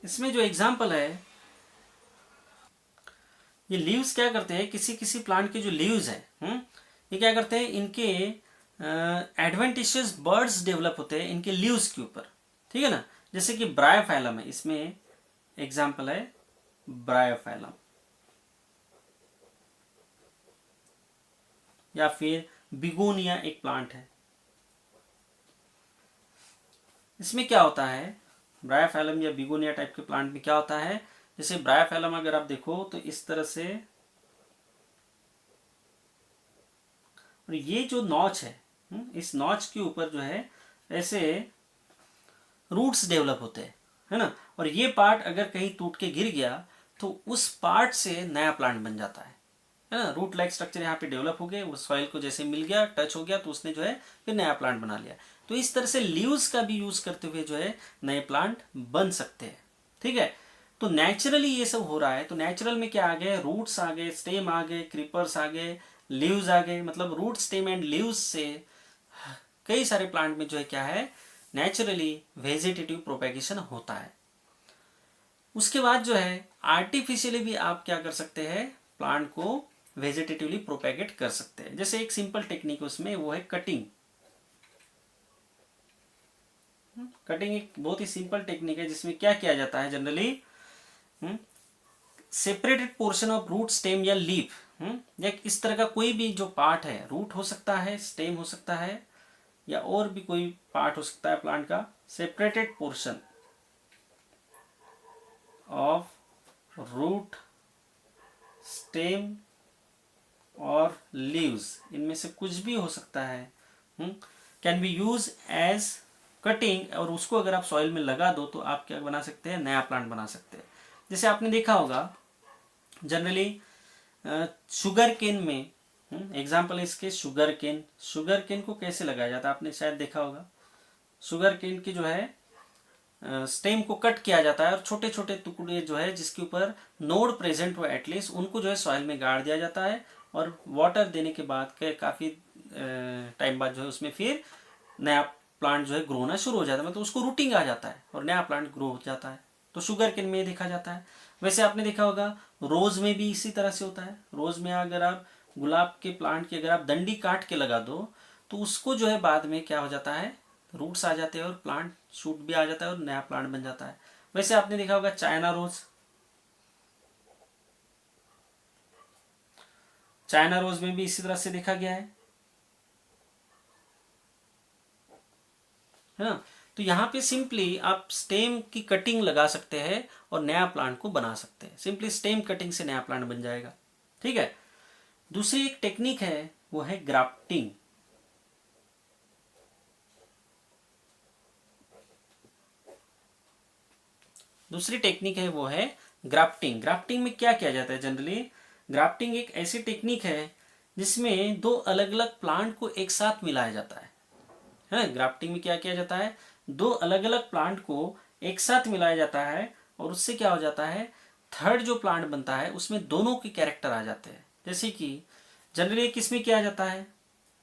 इसमें जो एग्जाम्पल है, ये लीव्स क्या करते हैं, किसी किसी प्लांट के जो लीव्स है, ये क्या करते हैं, इनके एडवेंटिशियस बर्ड्स डेवलप होते हैं इनके लीव्स के ऊपर, ठीक है ना। जैसे कि ब्रायोफाइलम है, इसमें एग्जाम्पल है ब्रायोफाइलम, या फिर बिगोनिया एक प्लांट है। इसमें क्या होता है, ब्रायोफाइलम या बिगोनिया टाइप के प्लांट में क्या होता है, जैसे ब्रायोफाइलम अगर आप देखो तो इस तरह से, और ये जो नॉच है, इस नॉच के ऊपर जो है ऐसे रूट्स डेवलप होते हैं, है ना। और ये पार्ट अगर कहीं टूट के गिर गया तो उस पार्ट से नया प्लांट बन जाता है ना। रूट लाइक स्ट्रक्चर यहाँ पे डेवलप हो गए, वो सॉइल को जैसे मिल गया, टच हो गया, तो उसने जो है फिर नया प्लांट बना लिया। तो इस तरह से लीव्स का भी यूज करते हुए जो है नए प्लांट बन सकते हैं, ठीक है। तो नेचुरली ये सब हो रहा है। तो नेचुरल में क्या आ गए, रूट्स आ गए, स्टेम आ गए, क्रीपर्स आ गए, लीव्स आ गए। मतलब रूट, स्टेम एंड लीव्स से कई सारे प्लांट में जो है क्या है, नेचुरली वेजिटेटिव प्रोपेगेशन होता है। उसके बाद जो है आर्टिफिशियली भी आप क्या कर सकते हैं, प्लांट को वेजिटेटिवली प्रोपेगेट कर सकते हैं। जैसे एक सिंपल टेक्निक उसमें वो है कटिंग। कटिंग एक बहुत ही सिंपल टेक्निक है जिसमें क्या किया जाता है, generally separated portion of root, stem या लीफ, या इस तरह का कोई भी जो पार्ट है, रूट हो सकता है, स्टेम हो सकता है, या और भी कोई पार्ट हो सकता है प्लांट का, separated portion of root, stem और लीव्स, इनमें से कुछ भी हो सकता है, can be use as cutting. और उसको अगर आप सॉइल में लगा दो तो आप क्या बना सकते हैं, नया प्लांट बना सकते हैं। जैसे आपने देखा होगा जनरली शुगर केन में, एग्जाम्पल इसके शुगर केन। शुगर केन को कैसे लगाया जाता है आपने शायद देखा होगा। शुगर केन की जो है स्टेम को कट किया जाता है और छोटे छोटे टुकड़े जो है जिसके ऊपर नोड प्रेजेंट हो एटलीस्ट, उनको जो है सॉइल में गाड़ दिया जाता है और वाटर देने के बाद काफ़ी टाइम बाद जो है उसमें फिर नया प्लांट जो है ग्रो होना शुरू हो जाता है, मतलब उसको रूटिंग आ जाता है और नया प्लांट ग्रो हो जाता है। तो शुगर केन में देखा जाता है। वैसे आपने देखा होगा रोज में भी इसी तरह से होता है। रोज में अगर आप गुलाब के प्लांट की अगर आप डंडी काट के लगा दो तो उसको जो है बाद में क्या हो जाता है, रूट्स आ जाते हैं और प्लांट शूट भी आ जाता है और नया प्लांट बन जाता है। वैसे आपने देखा होगा चाइना रोज, चाइना रोज में भी इसी तरह से देखा गया है ना। तो यहाँ पे सिंपली आप स्टेम की कटिंग लगा सकते हैं और नया प्लांट को बना सकते हैं। सिंपली स्टेम कटिंग से नया प्लांट बन जाएगा। ठीक है। दूसरी एक टेक्निक है वो है ग्राफ्टिंग। दूसरी टेक्निक है वो है ग्राफ्टिंग। ग्राफ्टिंग में क्या किया जाता है जनरली, ग्राफ्टिंग एक ऐसी टेक्निक है जिसमें दो अलग अलग प्लांट को एक साथ मिलाया जाता है। ग्राफ्टिंग में क्या किया जाता है, दो अलग अलग प्लांट को एक साथ मिलाया जाता है और उससे क्या हो जाता है, थर्ड जो प्लांट बनता है उसमें दोनों के कैरेक्टर आ जाते हैं। जैसे कि जनरली किसमें किया जाता है,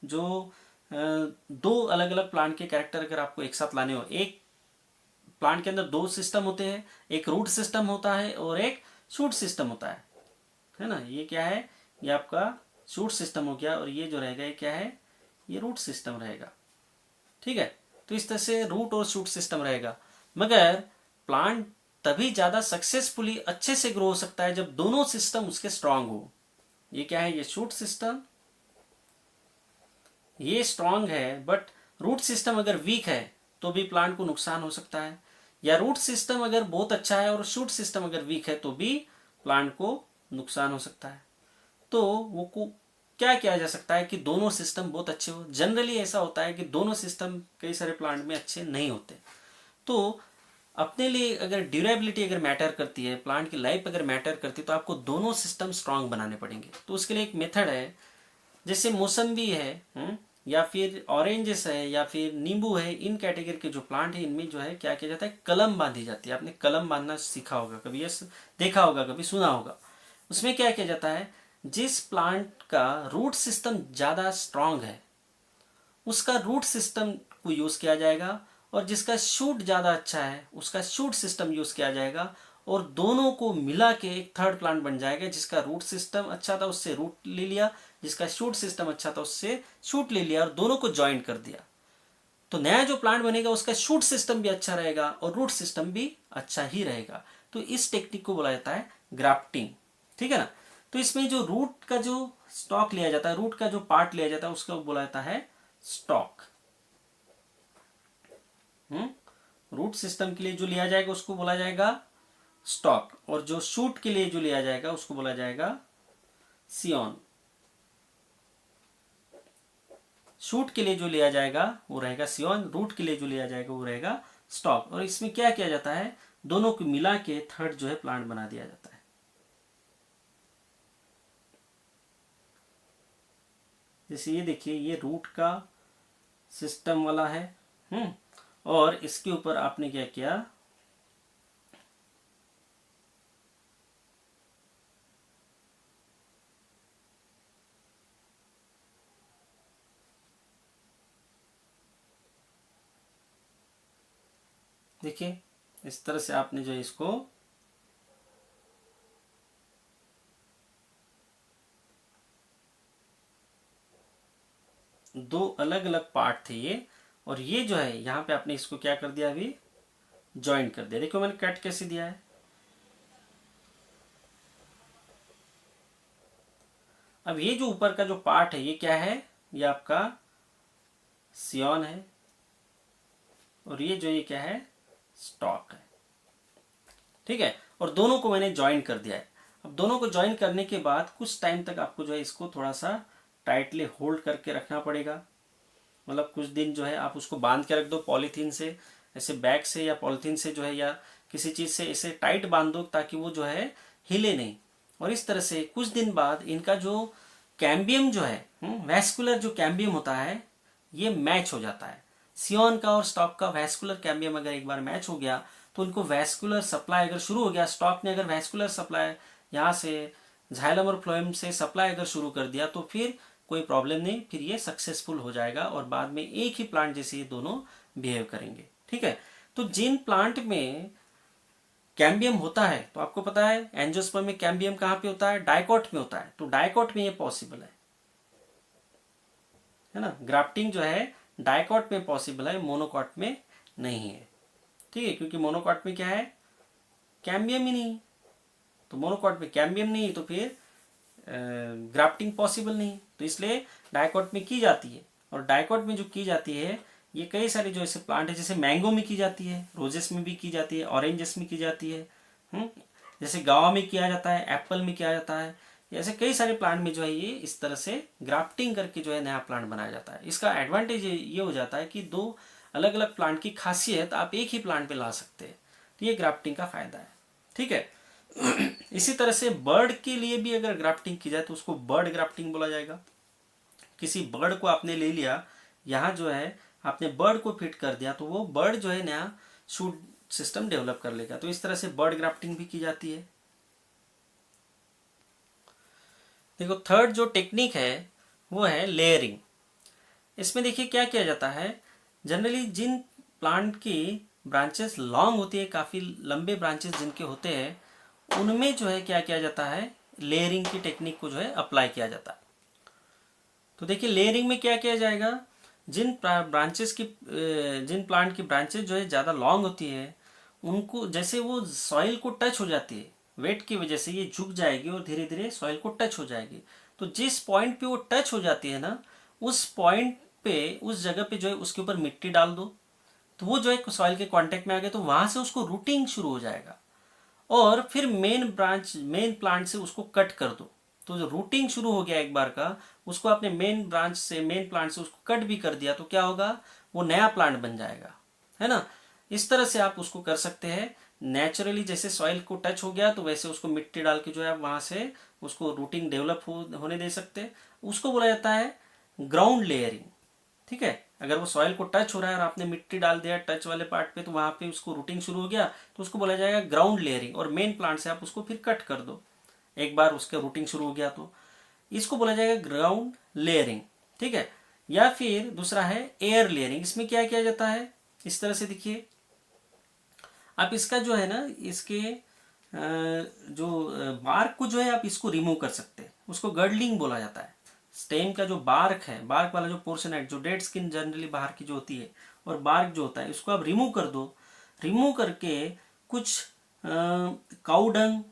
जो दो अलग अलग प्लांट के कैरेक्टर अगर आपको एक साथ लाने हो, एक प्लांट के अंदर दो सिस्टम होते हैं, एक रूट सिस्टम होता है और एक शूट सिस्टम होता है ना। ये क्या है, ये आपका शूट सिस्टम हो गया और ये जो रहेगा ये क्या है, ये रूट सिस्टम रहेगा। ठीक है। तो इस तरह से रूट और शूट सिस्टम रहेगा। मगर प्लांट तभी ज्यादा सक्सेसफुली अच्छे से ग्रो हो सकता है जब दोनों सिस्टम उसके स्ट्रांग हो। ये क्या है, ये शूट सिस्टम, ये स्ट्रांग है बट रूट सिस्टम अगर वीक है तो भी प्लांट को नुकसान हो सकता है, या रूट सिस्टम अगर बहुत अच्छा है और शूट सिस्टम अगर वीक है तो भी प्लांट को नुकसान हो सकता है। तो वो को क्या किया जा सकता है कि दोनों सिस्टम बहुत अच्छे हो। जनरली ऐसा होता है कि दोनों सिस्टम कई सारे प्लांट में अच्छे नहीं होते। तो अपने लिए अगर ड्यूरेबिलिटी अगर मैटर करती है, प्लांट की लाइफ अगर मैटर करती है, तो आपको दोनों सिस्टम स्ट्रांग बनाने पड़ेंगे। तो उसके लिए एक मेथड है, जैसे मौसम्बी है, या फिर ऑरेंजेस है या फिर नींबू है, इन कैटेगरी के जो प्लांट है इनमें जो है क्या किया जाता है, कलम बांधी जाती है। आपने कलम बांधना सीखा होगा कभी, ये देखा होगा कभी, सुना होगा। उसमें क्या किया जाता है, जिस प्लांट का रूट सिस्टम ज्यादा स्ट्रांग है उसका रूट सिस्टम को यूज किया जाएगा, और जिसका शूट ज्यादा अच्छा है उसका शूट सिस्टम यूज किया जाएगा, और दोनों को मिला के एक थर्ड प्लांट बन जाएगा। जिसका रूट सिस्टम अच्छा था उससे रूट ले लिया, जिसका शूट सिस्टम अच्छा था उससे शूट ले लिया और दोनों को ज्वाइन कर दिया। तो नया जो प्लांट बनेगा उसका शूट सिस्टम भी अच्छा रहेगा और रूट सिस्टम भी अच्छा ही रहेगा। तो इस टेक्निक को बोला जाता है ग्राफ्टिंग। ठीक है ना। तो इसमें जो रूट का जो स्टॉक लिया जाता है, रूट का जो पार्ट लिया जाता है उसको बोला जाता है स्टॉक। रूट सिस्टम के लिए जो लिया जाएगा उसको बोला जाएगा स्टॉक, और जो शूट के लिए जो लिया जाएगा उसको बोला जाएगा सियोन। शूट के लिए जो लिया जाएगा वो रहेगा सियोन, रूट के लिए जो लिया जाएगा वो रहेगा स्टॉक। और इसमें क्या किया जाता है, दोनों को मिला के थर्ड जो है प्लांट बना दिया जाता है। जैसे ये देखिए, ये रूट का सिस्टम वाला है, और इसके ऊपर आपने क्या किया, देखिए इस तरह से आपने जो इसको दो अलग अलग पार्ट थे ये, और ये जो है यहाँ पे आपने इसको क्या कर दिया, अभी ज्वाइन कर दिया। देखो मैंने कट कैसे दिया है। अब ये जो ऊपर का जो पार्ट है ये क्या है, ये आपका सियोन है, और ये जो ये क्या है, स्टॉक है। ठीक है। और दोनों को मैंने ज्वाइन कर दिया है। अब दोनों को ज्वाइन करने के बाद कुछ टाइम तक आपको जो है इसको थोड़ा सा टाइटली होल्ड करके रखना पड़ेगा। मतलब कुछ दिन जो है आप उसको बांध के रख दो पॉलीथीन से, ऐसे बैग से या पॉलीथीन से जो है, या किसी चीज से ऐसे टाइट बांध दो ताकि वो जो है हिले नहीं। और इस तरह से कुछ दिन बाद इनका जो कैम्बियम जो है, वैस्कुलर जो कैम्बियम होता है, ये मैच हो जाता है। सियोन का और स्टॉक का वैस्कुलर कैम्बियम अगर एक बार मैच हो गया तो उनको वैस्कुलर सप्लाई अगर शुरू हो गया, स्टॉक ने अगर वैस्कुलर सप्लाई यहाँ से झाइलम और फ्लोएम से सप्लाई अगर शुरू कर दिया, तो फिर कोई प्रॉब्लम नहीं, फिर ये सक्सेसफुल हो जाएगा और बाद में एक ही प्लांट जैसे ये दोनों बिहेव करेंगे। ठीक है, तो जिन प्लांट में कैम्बियम होता है, तो आपको पता है एंजियोस्पर्म में कैम्बियम कहाँ पे होता है, डाइकोट में होता है, तो डाइकोट में ये पॉसिबल है ना। ग्राफ्टिंग जो है डाइकोट में पॉसिबल है, मोनोकॉट में नहीं है। ठीक है, क्योंकि मोनोकॉट में क्या है, कैम्बियम ही नहीं, तो मोनोकॉट में कैम्बियम नहीं तो फिर ग्राफ्टिंग पॉसिबल नहीं, तो इसलिए डाइकोट में की जाती है। और डाइकोट में जो की जाती है ये कई सारे जो ऐसे प्लांट है, जैसे मैंगो में की जाती है, रोजेस में भी की जाती है, ऑरेंजेस में की जाती है, जैसे गावा में किया जाता है, एप्पल में किया जाता है, ऐसे कई सारे प्लांट में जो है ये इस तरह से ग्राफ्टिंग करके जो है नया प्लांट बनाया जाता है। इसका एडवांटेज ये हो जाता है कि दो अलग अलग प्लांट की खासियत आप एक ही प्लांट पे ला सकते हैं, तो ये ग्राफ्टिंग का फायदा है। ठीक है, इसी तरह से बर्ड के लिए भी अगर ग्राफ्टिंग की जाए तो उसको बर्ड ग्राफ्टिंग बोला जाएगा। किसी बर्ड को आपने ले लिया, यहाँ जो है आपने बर्ड को फिट कर दिया, तो वो बर्ड जो है नया शूट सिस्टम डेवलप कर लेगा, तो इस तरह से बर्ड ग्राफ्टिंग भी की जाती है। देखो थर्ड जो टेक्निक है वो है लेयरिंग। इसमें देखिए क्या किया जाता है, जनरली जिन प्लांट की ब्रांचेस लॉन्ग होती है, काफ़ी लंबे ब्रांचेस जिनके होते हैं, उनमें जो है क्या किया जाता है, लेयरिंग की टेक्निक को जो है अप्लाई किया जाता है। तो देखिए लेयरिंग में क्या किया जाएगा, जिन ब्रांचेस की जिन प्लांट की ब्रांचेस जो है ज़्यादा लॉन्ग होती है, उनको जैसे वो सॉइल को टच हो जाती है, वेट की वजह से ये झुक जाएगी और धीरे धीरे सॉइल को टच हो जाएगी। तो जिस पॉइंट पे वो टच हो जाती है ना, उस पॉइंट पे, उस जगह पे जो है उसके ऊपर मिट्टी डाल दो, तो वो जो है सॉइल के कांटेक्ट में आ गया, तो वहां से उसको रूटिंग शुरू हो जाएगा। और फिर मेन ब्रांच, मेन प्लांट से उसको कट कर दो, तो जो रूटिंग शुरू हो गया एक बार का, उसको आपने मेन ब्रांच से, मेन प्लांट से उसको कट भी कर दिया, तो क्या होगा, वो नया प्लांट बन जाएगा, है ना। इस तरह से आप उसको कर सकते हैं नेचुरली, जैसे सॉइल को टच हो गया तो वैसे उसको मिट्टी डाल के जो है वहां से उसको रूटिंग डेवलप होने दे सकते हैं। उसको बोला जाता है ग्राउंड लेयरिंग। ठीक है, अगर वो सॉइल को टच हो रहा है और आपने मिट्टी डाल दिया टच वाले पार्ट पे, तो वहां पे उसको रूटिंग शुरू हो गया, तो उसको बोला जाएगा ग्राउंड लेयरिंग। और मेन प्लांट से आप उसको फिर कट कर दो, एक बार उसका रूटिंग शुरू हो गया तो इसको बोला जाएगा ग्राउंड लेयरिंग। ठीक है, या फिर दूसरा है एयर लेयरिंग। इसमें क्या किया जाता है, इस तरह से देखिए, आप इसका जो है ना, इसके जो बार्क को जो है आप इसको रिमूव कर सकते हैं, उसको गर्डलिंग बोला जाता है। स्टेम का जो बार्क है, बार्क वाला जो पोर्शन है, जो डेड स्किन जनरली बाहर की जो होती है, और बार्क जो होता है, इसको आप रिमूव कर दो। रिमूव करके कुछ काऊ डंग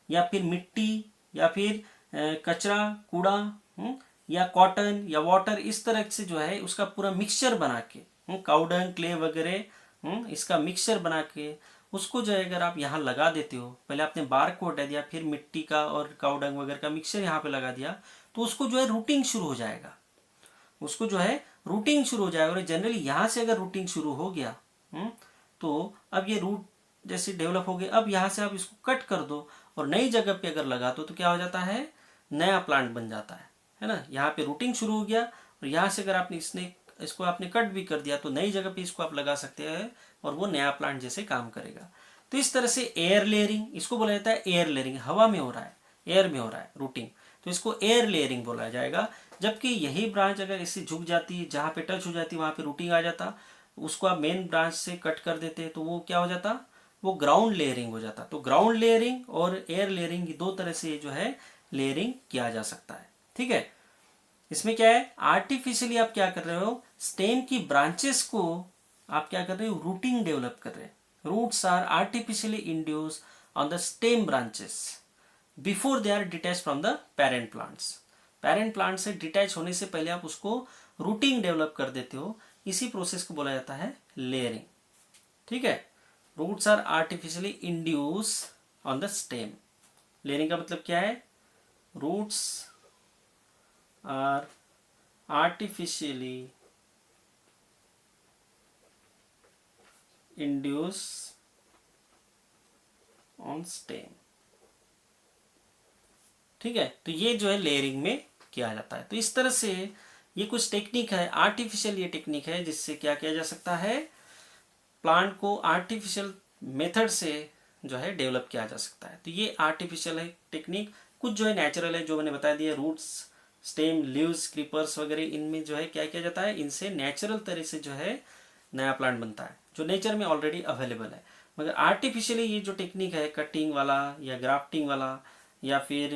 या फिर मिट्टी या फिर कचरा कूड़ा या कॉटन या वाटर, इस तरह से जो है उसका पूरा मिक्सचर बना के, काऊ डंग, क्ले वगैरह, इसका मिक्सचर बना के उसको जो है अगर आप यहाँ लगा देते हो, पहले आपने बार्क को हटा दिया, फिर मिट्टी का और काऊ डंग वगैरह का मिक्सचर यहाँ पे लगा दिया, तो उसको जो है रूटिंग शुरू हो जाएगा, उसको जो है रूटिंग शुरू हो जाएगा। और जनरली यहाँ से अगर रूटिंग शुरू हो गया, तो अब ये रूट जैसे डेवलप हो गए, अब यहाँ से आप इसको कट कर दो और नई जगह पे अगर लगा दो, तो क्या हो जाता है, नया प्लांट बन जाता है ना। यहाँ पे रूटिंग शुरू हो गया और यहाँ से अगर आपने इसको आपने कट भी कर दिया, तो नई जगह पे इसको आप लगा सकते हैं और वो नया प्लांट जैसे काम करेगा। तो इस तरह से एयर लेयरिंग, इसको बोला जाता है एयर लेयरिंग, हवा में हो रहा है, एयर में हो रहा है रूटिंग, तो इसको एयर लेयरिंग बोला जाएगा। जबकि यही ब्रांच अगर इससे झुक जाती, जहाँ पे टच हो जाती वहाँ पे रूटिंग आ जाता, उसको आप मेन ब्रांच से कट कर देते, तो वो क्या हो जाता, वो ग्राउंड लेयरिंग हो जाता। तो ग्राउंड लेयरिंग और एयर लेयरिंग दो तरह से जो है लेयरिंग किया जा सकता है। ठीक है, इसमें क्या है, आर्टिफिशियली आप क्या कर रहे हो, स्टेम की ब्रांचेस को आप क्या कर रहे हो, रूटिंग डेवलप कर रहे हैं। Roots are artificially induce on the stem branches before they are detach from the parent plants. Parent plant से डिटैच होने से पहले आप उसको रूटिंग डेवलप कर देते हो, इसी प्रोसेस को बोला जाता है लेयरिंग। ठीक है, roots are artificially induce on the stem. Layering का मतलब क्या है, roots are artificially induce on stem। ठीक है, तो ये जो है लेयरिंग में किया जाता है। तो इस तरह से ये कुछ टेक्निक है, आर्टिफिशियल ये टेक्निक है, जिससे क्या किया जा सकता है, प्लांट को आर्टिफिशियल मेथड से जो है डेवलप किया जा सकता है। तो ये आर्टिफिशियल है टेक्निक, कुछ जो है नेचुरल है, जो मैंने बता दिया, रूट्स स्टेम, लीव्स, क्रीपर्स वगैरह, इनमें जो है क्या किया जाता है, इनसे नेचुरल तरह से जो है नया प्लांट बनता है जो नेचर में ऑलरेडी अवेलेबल है। मगर आर्टिफिशियली ये जो टेक्निक है कटिंग वाला या ग्राफ्टिंग वाला या फिर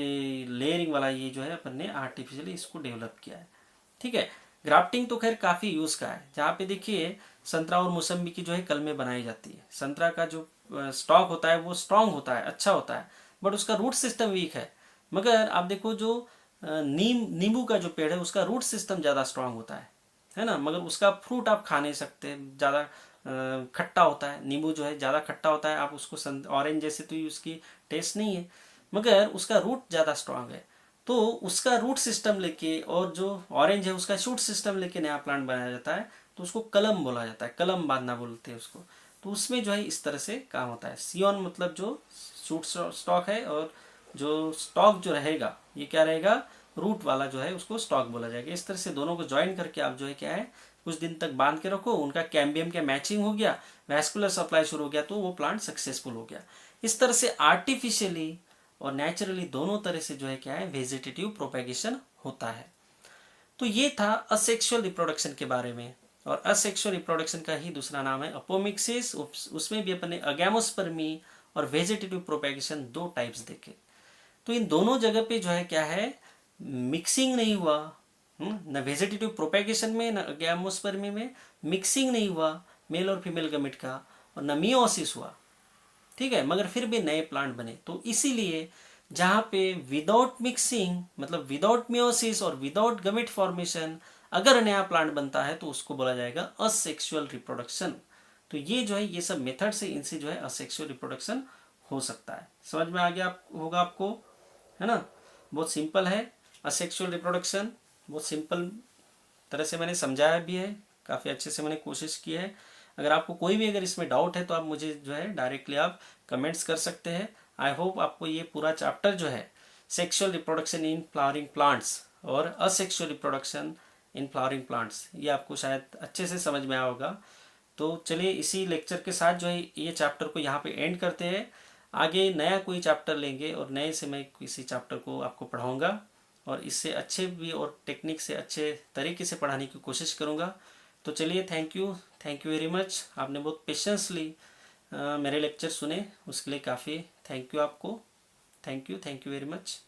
लेयरिंग वाला, ये जो है अपन ने आर्टिफिशियली इसको डेवलप किया है। ठीक है। ग्राफ्टिंग तो खैर काफ़ी यूज़ का है, जहाँ पे देखिए संतरा और मौसम्बी की जो है कलमें बनाई जाती है। संतरा का जो स्टॉक होता है वो स्ट्रांग होता है, अच्छा होता है, बट उसका रूट सिस्टम वीक है। मगर आप देखो जो नींबू का जो पेड़ है उसका रूट सिस्टम ज़्यादा स्ट्रांग होता है ना, मगर उसका फ्रूट आप खा नहीं सकते, ज़्यादा खट्टा होता है। नींबू जो है ज़्यादा खट्टा होता है, आप उसको ऑरेंज जैसे तो उसकी टेस्ट नहीं है, मगर उसका रूट ज़्यादा स्ट्रांग है। तो उसका रूट सिस्टम लेके और जो ऑरेंज है उसका शूट सिस्टम लेके नया प्लांट बनाया जाता है, तो उसको कलम बोला जाता है, कलम बांधना बोलते हैं उसको। तो उसमें जो है इस तरह से काम होता है। सियोन मतलब जो शूट स्टॉक है, और जो स्टॉक जो रहेगा ये क्या रहेगा, रूट वाला जो है उसको स्टॉक बोला जाएगा। इस तरह से दोनों को ज्वाइन करके आप जो है क्या है कुछ दिन तक बांध के रखो, उनका कैम्बियम का मैचिंग हो गया, वैस्कुलर सप्लाई शुरू हो गया, तो वो प्लांट सक्सेसफुल हो गया। इस तरह से आर्टिफिशियली और नेचुरली दोनों तरह से जो है क्या है वेजिटेटिव प्रोपेगेशन होता है। तो ये था असेक्सुअल रिप्रोडक्शन के बारे में। और असेक्सुअल रिप्रोडक्शन का ही दूसरा नाम है अपोमिक्सिस। उसमें भी अपन ने अगैमोस्पर्मी और वेजिटेटिव प्रोपेगेशन दो टाइप्स देखे। तो इन दोनों जगह पे जो है क्या है मिक्सिंग नहीं हुआ, न वेजिटेटिव प्रोपेगेशन में न अगैमोस्पर्मी में मिक्सिंग नहीं हुआ मेल और फीमेल गमेट का, और न मियोसिस हुआ। ठीक है, मगर फिर भी नए प्लांट बने। तो इसीलिए जहाँ पे विदाउट मिक्सिंग मतलब विदाउट मियोसिस और विदाउट गमेट फॉर्मेशन अगर नया प्लांट बनता है तो उसको बोला जाएगा असेक्सुअल रिप्रोडक्शन। तो ये जो है ये सब मेथड से इनसे जो है असेक्सुअल रिप्रोडक्शन हो सकता है। समझ में आ गया होगा आपको, है ना। बहुत सिंपल है असेक्सुअल रिप्रोडक्शन, बहुत सिंपल तरह से मैंने समझाया भी है, काफ़ी अच्छे से मैंने कोशिश की है। अगर आपको कोई भी अगर इसमें डाउट है तो आप मुझे जो है डायरेक्टली आप कमेंट्स कर सकते हैं। आई होप आपको ये पूरा चैप्टर जो है sexual reproduction in flowering plants और asexual reproduction in flowering plants, ये आपको शायद अच्छे से समझ में आया होगा। तो चलिए इसी लेक्चर के साथ जो है ये चैप्टर को यहाँ पे एंड करते हैं। आगे नया कोई चैप्टर लेंगे और नए से मैं किसी चैप्टर को आपको पढ़ाऊँगा और इससे अच्छे भी और टेक्निक से अच्छे तरीके से पढ़ाने की कोशिश करूँगा। तो चलिए थैंक यू वेरी मच। आपने बहुत पेशेंसली मेरे लेक्चर सुने, उसके लिए काफ़ी थैंक यू आपको। Thank you very much.